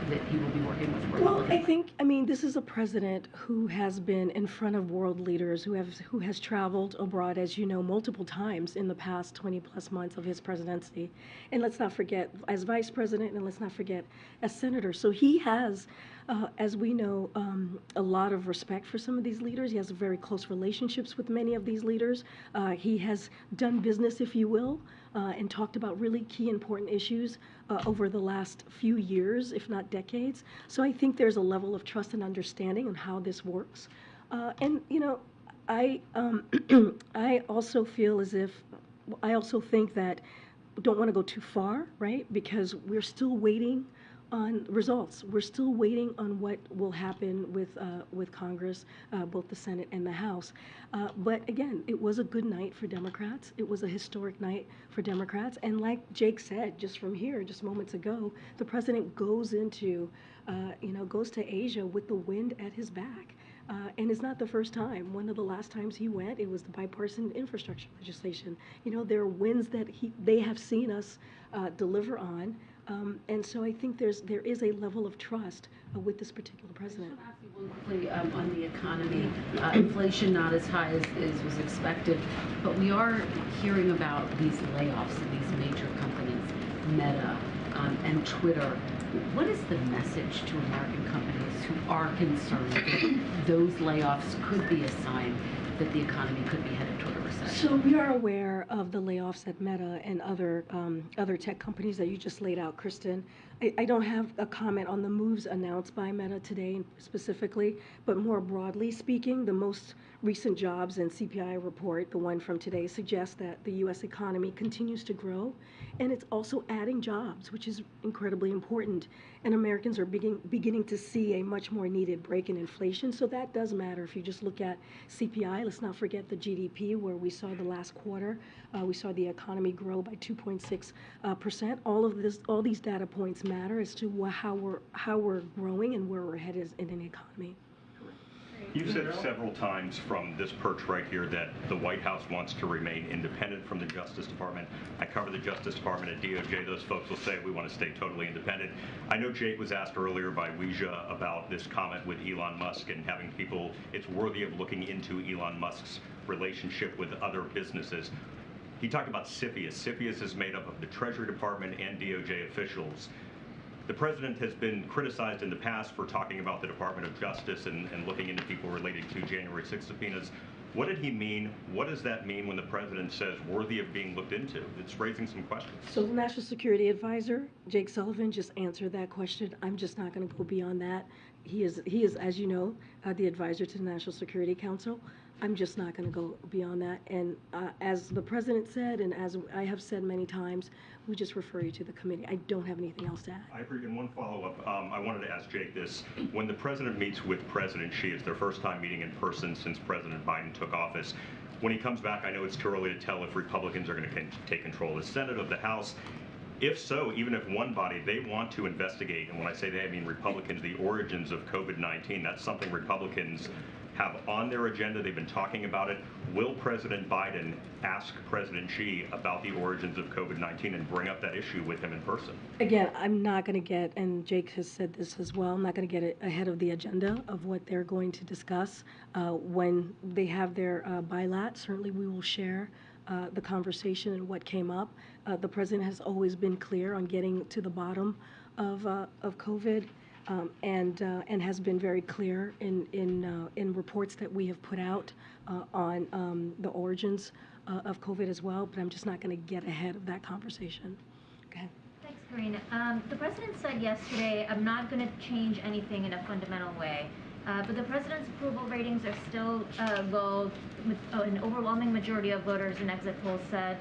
that he will be working with Republicans? Well, I mean, this is a president who has been in front of world leaders, who has traveled abroad, as you know, multiple times in the past 20+ months of his presidency. And let's not forget, as vice president, and let's not forget, as senator. So he has, as we know, a lot of respect for some of these leaders. He has very close relationships with many of these leaders. He has done business, if you will, and talked about really key important issues over the last few years, if not decades. So I think there's a level of trust and understanding on how this works. And I I also feel as if I also think that we don't want to go too far, right? Because we're still waiting on results. We're still waiting on what will happen with Congress, both the Senate and the House. But again, it was a good night for Democrats. It was a historic night for Democrats. And like Jake said, just from here, just moments ago, the president goes into, goes to Asia with the wind at his back. And it's not the first time. One of the last times he went, it was the bipartisan infrastructure legislation. There are wins that they have seen us deliver on. And so I think there is a level of trust with this particular president. I just want to ask you one quickly on the economy. Inflation not as high as was expected, but we are hearing about these layoffs of these major companies, Meta and Twitter. What is the message to American companies who are concerned that those layoffs could be a sign that the economy could be headed toward a recession? So we are aware of the layoffs at Meta and other tech companies that you just laid out, Kristen. I don't have a comment on the moves announced by Meta today specifically, but more broadly speaking, the most recent jobs and CPI report, the one from today, suggests that the U.S. economy continues to grow, and it's also adding jobs, which is incredibly important. And Americans are beginning to see a much more needed break in inflation, so that does matter. If you just look at CPI, let's not forget the GDP, where we saw the last quarter, we saw the economy grow by 2.6%. All these data points matter as to how we're growing and where we're headed in an economy. You've said several times from this perch right here that the White House wants to remain independent from the Justice Department. I cover the Justice Department at DOJ. Those folks will say we want to stay totally independent. I know Jake was asked earlier by Weija about this comment with Elon Musk and having people, it's worthy of looking into Elon Musk's relationship with other businesses. He talked about CFIUS. CFIUS is made up of the Treasury Department and DOJ officials. The president has been criticized in the past for talking about the Department of Justice and looking into people related to January 6 subpoenas. What did he mean? What does that mean when the president says worthy of being looked into? It's raising some questions. So the National Security Advisor, Jake Sullivan, just answered that question. I'm just not going to go beyond that. He is, as you know, the advisor to the National Security Council. I'm just not going to go beyond that. And as the president said, and as I have said many times, we just refer you to the committee. I don't have anything else to add. I agree. And one follow-up, I wanted to ask Jake this. When the president meets with President Xi, it's their first time meeting in person since President Biden took office. When he comes back, I know it's too early to tell if Republicans are going to take control of the Senate, of the House. If so, even if one body, they want to investigate, and when I say they, I mean Republicans, the origins of COVID-19, that's something Republicans have on their agenda. They've been talking about it. Will President Biden ask President Xi about the origins of COVID-19 and bring up that issue with him in person? Again, I'm not going to get, and Jake has said this as well, I'm not going to get ahead of the agenda of what they're going to discuss. When they have their bilat, certainly we will share the conversation and what came up. The president has always been clear on getting to the bottom of COVID. And has been very clear in reports that we have put out on the origins of COVID as well, but I'm just not going to get ahead of that conversation. Go ahead. Thanks, Karine. The president said yesterday, I'm not going to change anything in a fundamental way. But the president's approval ratings are still low. An overwhelming majority of voters in exit polls said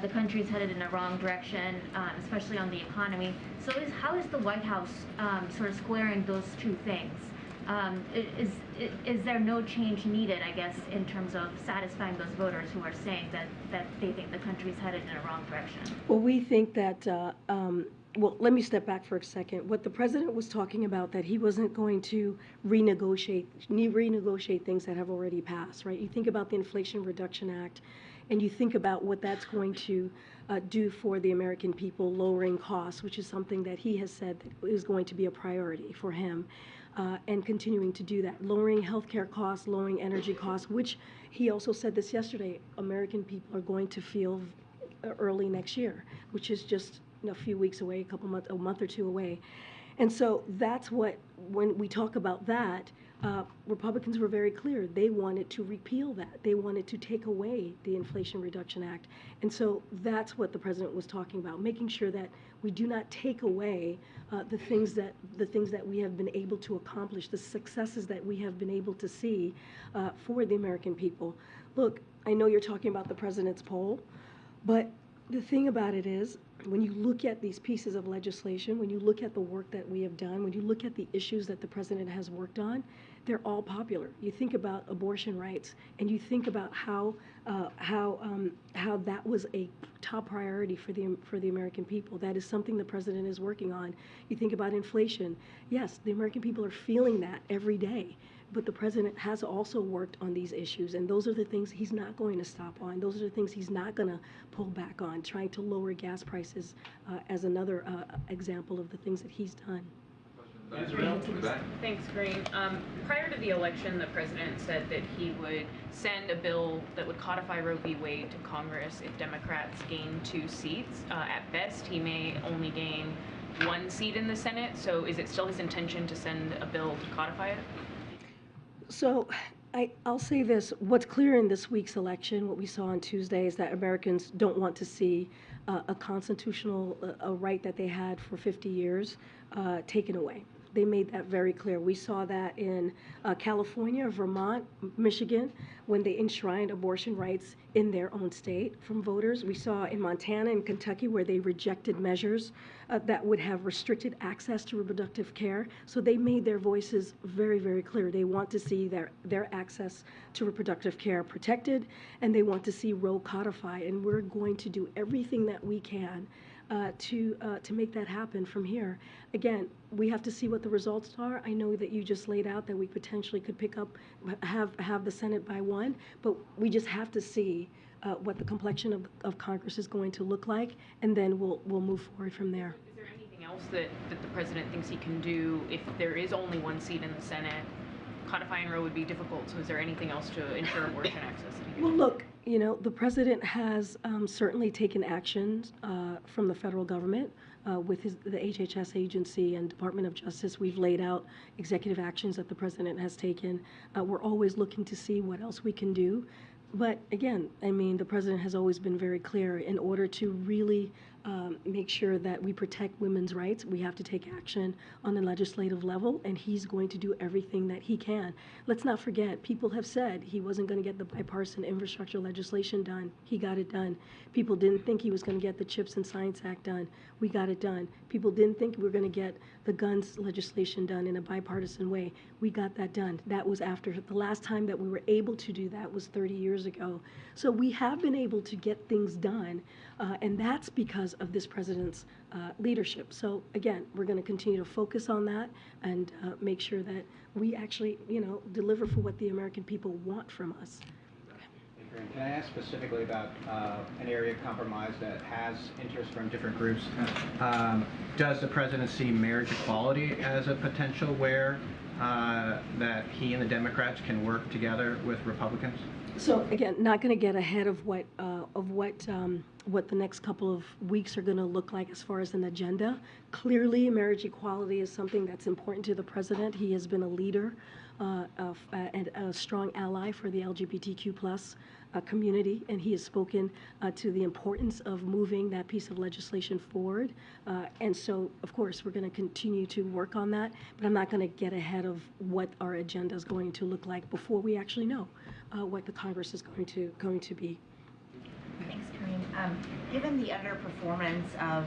the country's headed in the wrong direction, especially on the economy. So how is the White House sort of squaring those two things? Is there no change needed, I guess, in terms of satisfying those voters who are saying that they think the country's headed in a wrong direction? Well, we think that well, let me step back for a second. What the president was talking about, that he wasn't going to renegotiate things that have already passed, right? You think about the Inflation Reduction Act, and you think about what that's going to do for the American people, lowering costs, which is something that he has said that is going to be a priority for him, and continuing to do that. Lowering healthcare costs, lowering energy costs, which he also said this yesterday, American people are going to feel early next year, which is just a few weeks away, a month or two away. And so that's what, when we talk about that, Republicans were very clear. They wanted to repeal that. They wanted to take away the Inflation Reduction Act. And so that's what the president was talking about, making sure that we do not take away the things that we have been able to accomplish, the successes that we have been able to see for the American people. Look, I know you're talking about the president's poll, but the thing about it is, when you look at these pieces of legislation, when you look at the work that we have done, when you look at the issues that the president has worked on, they're all popular. You think about abortion rights, and you think about how that was a top priority for the American people. That is something the president is working on. You think about inflation. Yes, the American people are feeling that every day. But the president has also worked on these issues, and those are the things he's not going to stop on. Those are the things he's not going to pull back on, trying to lower gas prices as another example of the things that he's done. Thanks, Karine. Prior to the election, the president said that he would send a bill that would codify Roe v. Wade to Congress if Democrats gain 2 seats. At best, he may only gain 1 seat in the Senate. So is it still his intention to send a bill to codify it? So I'll say this. What's clear in this week's election, what we saw on Tuesday, is that Americans don't want to see a constitutional a right that they had for 50 years taken away. They made that very clear. We saw that in California, Vermont, Michigan, when they enshrined abortion rights in their own state from voters. We saw in Montana and Kentucky where they rejected measures that would have restricted access to reproductive care. So they made their voices very, very clear. They want to see their access to reproductive care protected, and they want to see Roe codified. And we're going to do everything that we can to make that happen from here. Again, we have to see what the results are. I know that you just laid out that we potentially could have the Senate by 1, but we just have to see what the complexion of Congress is going to look like, and then we'll move forward from there. Is there anything else that the president thinks he can do if there is only 1 seat in the Senate? Codifying Roe would be difficult, so is there anything else to ensure abortion access? Well, look, the president has certainly taken actions from the federal government with the HHS agency and Department of Justice. We've laid out executive actions that the president has taken. We're always looking to see what else we can do. But again, I mean, the president has always been very clear. In order to really make sure that we protect women's rights, we have to take action on the legislative level, and he's going to do everything that he can. Let's not forget, people have said he wasn't going to get the bipartisan infrastructure legislation done. He got it done. People didn't think he was going to get the CHIPS and Science Act done. We got it done. People didn't think we were going to get the guns legislation done in a bipartisan way. We got that done. That was after the last time that we were able to do that was 30 years years ago. So we have been able to get things done, and that's because of this president's leadership. So again, we're going to continue to focus on that and make sure that we actually, deliver for what the American people want from us. Can I ask specifically about an area of compromise that has interest from different groups? Does the president see marriage equality as a potential where that he and the Democrats can work together with Republicans? So again, not going to get ahead of what the next couple of weeks are going to look like as far as an agenda. Clearly, marriage equality is something that's important to the president. He has been a leader and a strong ally for the LGBTQ+ community, and he has spoken to the importance of moving that piece of legislation forward. And so, of course, we're going to continue to work on that, but I'm not going to get ahead of what our agenda is going to look like before we actually know what the Congress is going to be. Thanks, Karine. Given the underperformance of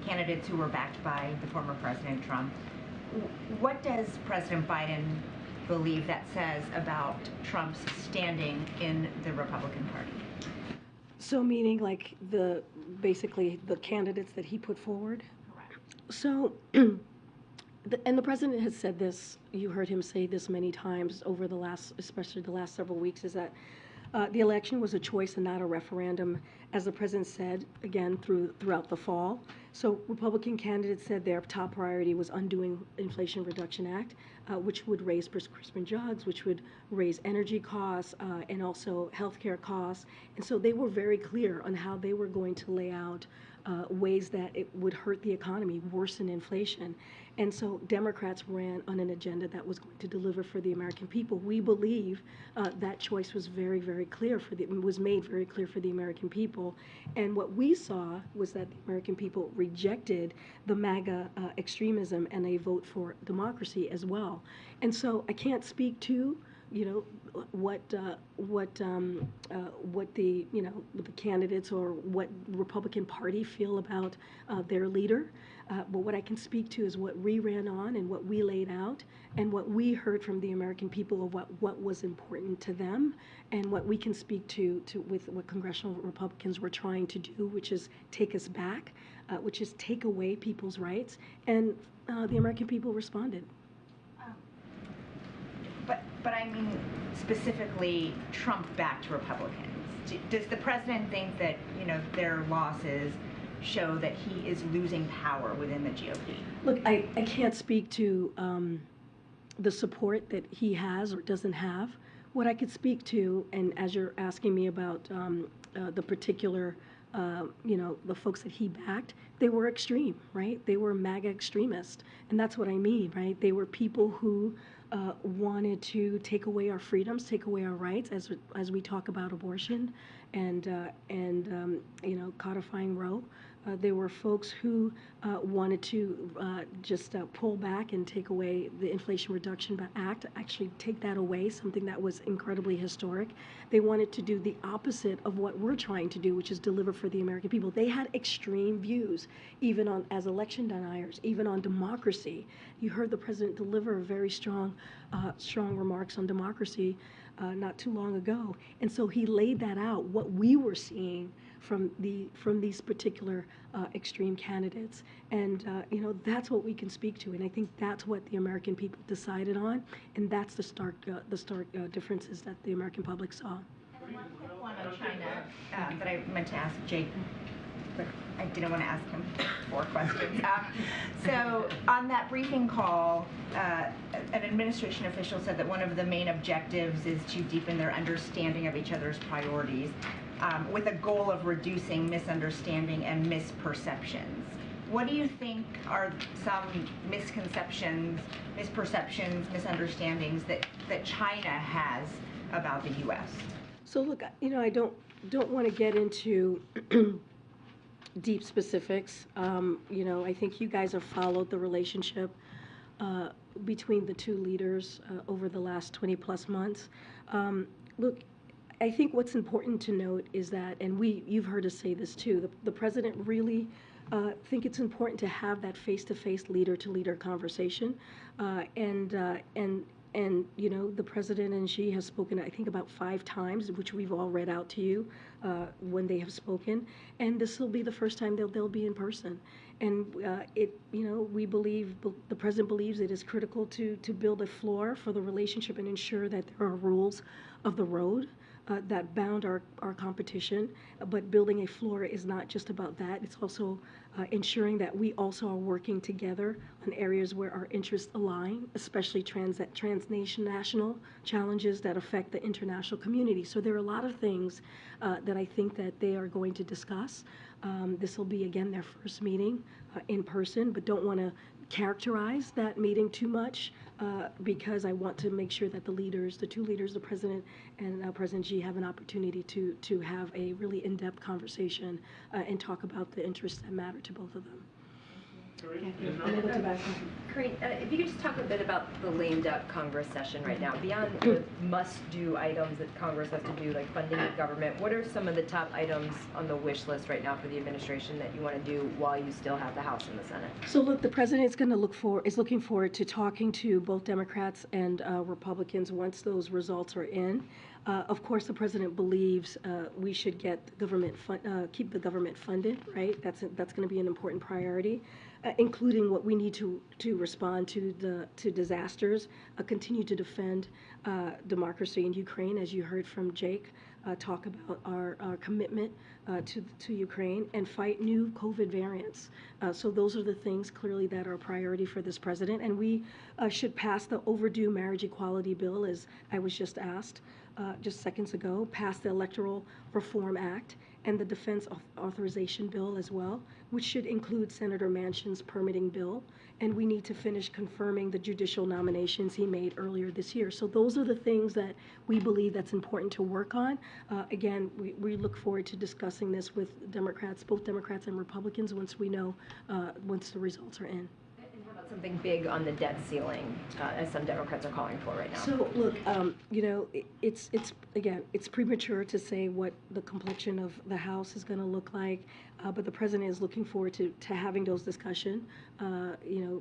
candidates who were backed by the former President Trump, what does President Biden believe that says about Trump's standing in the Republican Party? So meaning like basically the candidates that he put forward? Correct. So, and the president has said this, you heard him say this many times over especially the last several weeks, is that the election was a choice and not a referendum, as the president said, again, throughout the fall. So Republican candidates said their top priority was undoing Inflation Reduction Act, which would raise prescription drugs, which would raise energy costs, and also healthcare costs. And so they were very clear on how they were going to lay out ways that it would hurt the economy, worsen inflation. And so Democrats ran on an agenda that was going to deliver for the American people. We believe that choice was very, very clear was made very clear for the American people. And what we saw was that the American people rejected the MAGA extremism and a vote for democracy as well. And so I can't speak to what the candidates or what Republican Party feel about their leader. But what I can speak to is what we ran on and what we laid out and what we heard from the American people of what was important to them and what we can speak to with what congressional Republicans were trying to do, which is take us back, which is take away people's rights. And the American people responded. But I mean specifically Trump-backed Republicans. Does the president think that their losses show that he is losing power within the GOP? Look, I can't speak to the support that he has or doesn't have. What I could speak to, and as you're asking me about the particular, the folks that he backed, they were extreme, right? They were MAGA extremists, and that's what I mean, right? They were people who wanted to take away our freedoms, take away our rights, as we talk about abortion and codifying Roe. There were folks who wanted to just pull back and take away the Inflation Reduction Act, actually take that away, something that was incredibly historic. They wanted to do the opposite of what we're trying to do, which is deliver for the American people. They had extreme views, even as election deniers, even on democracy. You heard the president deliver very strong remarks on democracy not too long ago. And so he laid that out, what we were seeing from these particular extreme candidates, and that's what we can speak to, and I think that's what the American people decided on, and that's the stark differences that the American public saw. And one quick one on China that I meant to ask Jake, but I didn't want to ask him 4 questions. So on that briefing call, an administration official said that one of the main objectives is to deepen their understanding of each other's priorities, with a goal of reducing misunderstanding and misperceptions. What do you think are some misconceptions, misperceptions, misunderstandings that China has about the U.S.? So look, I don't want to get into deep specifics. I think you guys have followed the relationship between the two leaders over the last 20+ months. Look, I think what's important to note is that, and you've heard us say this too, the president really think it's important to have that face-to-face leader-to-leader conversation, and And, you know, the president and she has spoken, I think, about 5 times, which we've all read out to you when they have spoken. And this will be the first time they'll be in person. And we believe, the president believes it is critical to build a floor for the relationship and ensure that there are rules of the road that bound our competition. But building a floor is not just about that. It's also ensuring that we also are working together on areas where our interests align, especially transnational challenges that affect the international community. So there are a lot of things that I think that they are going to discuss. This will be, again, their first meeting in person, but don't want to characterize that meeting too much because I want to make sure that the two leaders, the president and President Xi, have an opportunity to have a really in-depth conversation and talk about the interests that matter to both of them. Karine, if you could just talk a bit about the lame-duck Congress session right now. Beyond the must-do items that Congress has to do, like funding the government, what are some of the top items on the wish list right now for the administration that you want to do while you still have the House and the Senate? So look, the president is looking forward to talking to both Democrats and Republicans once those results are in. Of course, the president believes we should get keep the government funded, right? That's going to be an important priority, including what we need to respond to disasters, continue to defend democracy in Ukraine, as you heard from Jake talk about our commitment to Ukraine, and fight new COVID variants. So those are the things clearly that are a priority for this president, and we should pass the overdue marriage equality bill, as I was just asked just seconds ago, pass the Electoral Reform Act and the Defense Authorization Bill as well, which should include Senator Manchin's permitting bill. And we need to finish confirming the judicial nominations he made earlier this year. So those are the things that we believe that's important to work on. Again, we look forward to discussing this with Democrats, both Democrats and Republicans, once the results are in. Something big on the debt ceiling, as some Democrats are calling for right now. So look, it's premature to say what the complexion of the House is going to look like, but the president is looking forward to having those discussions.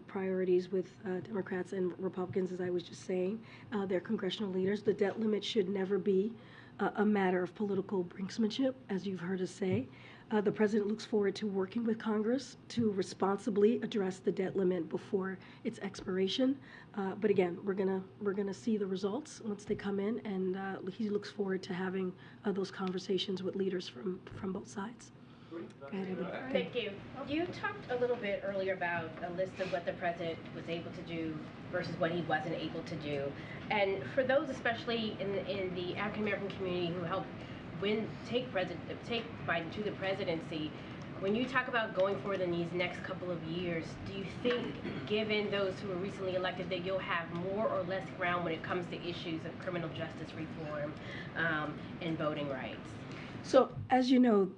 Priorities with Democrats and Republicans, as I was just saying, their congressional leaders. The debt limit should never be a matter of political brinksmanship, as you've heard us say. The president looks forward to working with Congress to responsibly address the debt limit before its expiration. But again, we're gonna see the results once they come in, and he looks forward to having those conversations with leaders from both sides. Thank you. You talked a little bit earlier about a list of what the president was able to do versus what he wasn't able to do, and for those, especially in the African American community who helped take Biden to the presidency, when you talk about going forward in these next couple of years, do you think, given those who were recently elected, that you'll have more or less ground when it comes to issues of criminal justice reform and voting rights? So, as you know,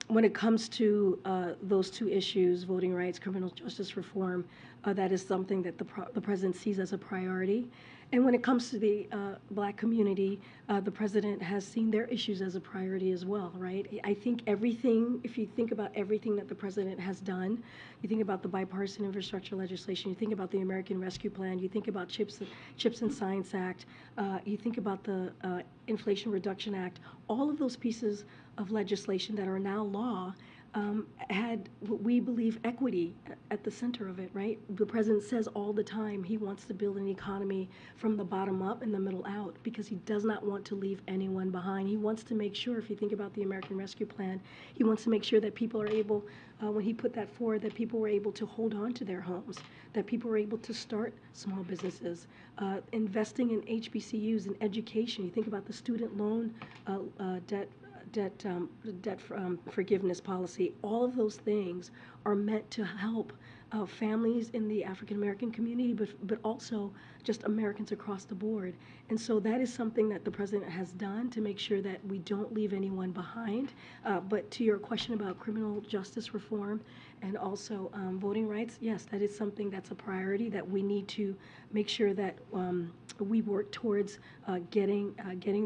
when it comes to those two issues, voting rights, criminal justice reform, that is something that the president sees as a priority. And when it comes to the Black community, the president has seen their issues as a priority as well, right? I think if you think about everything that the president has done, you think about the bipartisan infrastructure legislation, you think about the American Rescue Plan, you think about Chips and Science Act, you think about the Inflation Reduction Act, all of those pieces of legislation that are now law had what we believe equity at the center of it, right? The president says all the time he wants to build an economy from the bottom up and the middle out because he does not want to leave anyone behind. He wants to make sure, if you think about the American Rescue Plan, he wants to make sure that people are able, when he put that forward, that people were able to hold on to their homes, that people were able to start small businesses, investing in HBCUs and education. You think about the student loan debt forgiveness policy. All of those things are meant to help families in the African American community, but also just Americans across the board. And so that is something that the president has done to make sure that we don't leave anyone behind. But to your question about criminal justice reform and also voting rights, yes, that is something that's a priority that we need to make sure that we work towards getting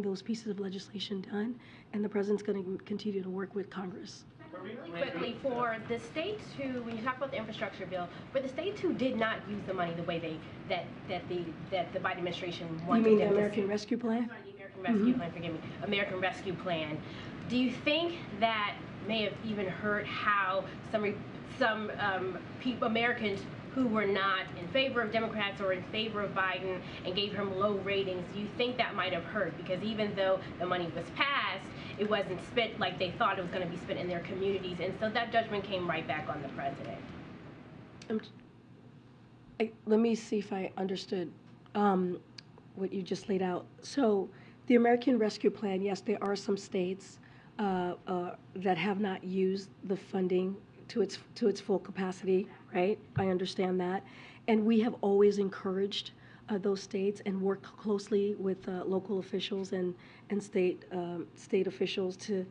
those pieces of legislation done. And the president's going to continue to work with Congress. Really quickly, for the states who, when you talk about the infrastructure bill, for the states who did not use the money the way that the Biden administration wanted. You mean the them to American Rescue Plan? Sorry, the American Rescue Plan, forgive me. American Rescue Plan. Do you think that may have even hurt how some Americans who were not in favor of Democrats or in favor of Biden and gave him low ratings, do you think that might have hurt? Because even though the money was passed, it wasn't spent like they thought it was going to be spent in their communities, and so that judgment came right back on the president. Let me see if I understood what you just laid out. So the American Rescue Plan, yes, there are some states that have not used the funding to its full capacity, right? I understand that. And we have always encouraged those states and worked closely with local officials and state officials to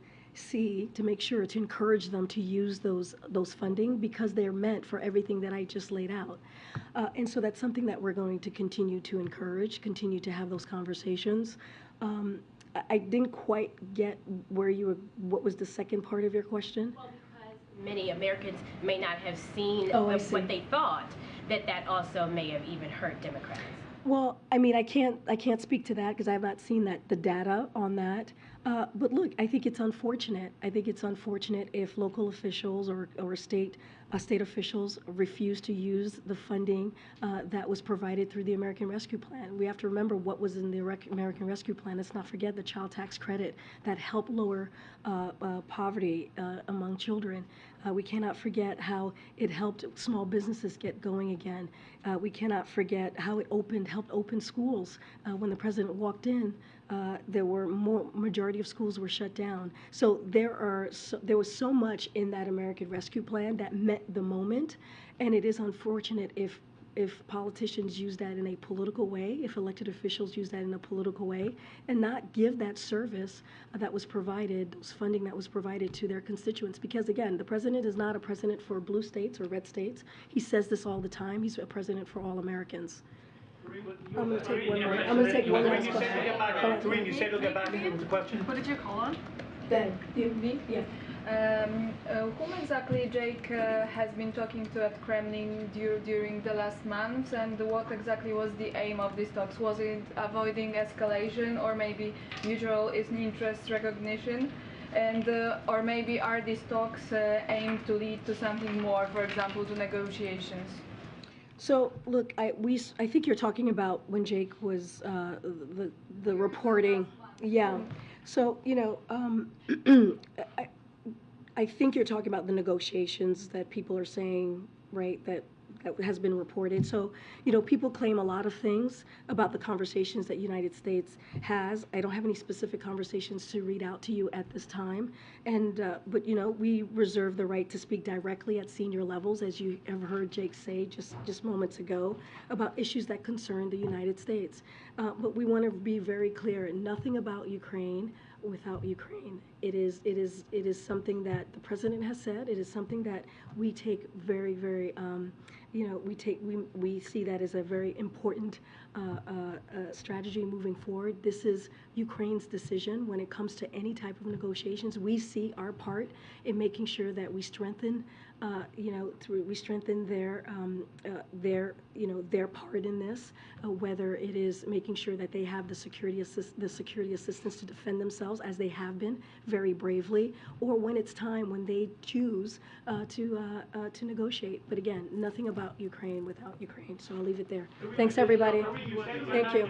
make sure to encourage them to use those funding, because they're meant for everything that I just laid out. And so that's something that we're going to continue to encourage, continue to have those conversations. I didn't quite get what was the second part of your question? Well, because many Americans may not have seen what they thought, that also may have even hurt Democrats. Well, I mean, I can't speak to that because I have not seen the data on that. But look, I think it's unfortunate. I think it's unfortunate if local officials or state officials refuse to use the funding that was provided through the American Rescue Plan. We have to remember what was in the American Rescue Plan. Let's not forget the child tax credit that helped lower poverty among children. We cannot forget how it helped small businesses get going again. We cannot forget how it helped open schools. When the president walked in, majority of schools were shut down. So there was so much in that American Rescue Plan that met the moment, and it is unfortunate if politicians use that in a political way, if elected officials use that in a political way, and not give that service that was provided, those funding that was provided to their constituents. Because again, the president is not a president for blue states or red states. He says this all the time. He's a president for all Americans. I'm going to take one more. I'm going to take one last question. Karine, you said you'll get back to the question. What did you call on? Then, me? Yeah. Whom exactly Jake has been talking to at Kremlin during the last months, and what exactly was the aim of these talks? Was it avoiding escalation, or maybe mutual interest recognition? And or maybe are these talks aimed to lead to something more, for example, to negotiations? So look, I think you're talking about when Jake was the reporting. Yeah. So I think you're talking about the negotiations that people are saying, right, that has been reported. So, people claim a lot of things about the conversations that United States has. I don't have any specific conversations to read out to you at this time. And, but, we reserve the right to speak directly at senior levels, as you have heard Jake say just moments ago, about issues that concern the United States. But we want to be very clear, nothing about Ukraine without Ukraine. It is something that the president has said. It is something that we take very, very, we see that as a very important strategy moving forward. This is Ukraine's decision when it comes to any type of negotiations. We see our part in making sure that we strengthen, we strengthen their part in this, whether it is making sure that they have the security assistance to defend themselves, as they have been very bravely, or when it's time when they choose to negotiate. But again, nothing about Ukraine without Ukraine. So I'll leave it there. Thanks, everybody. Thank you.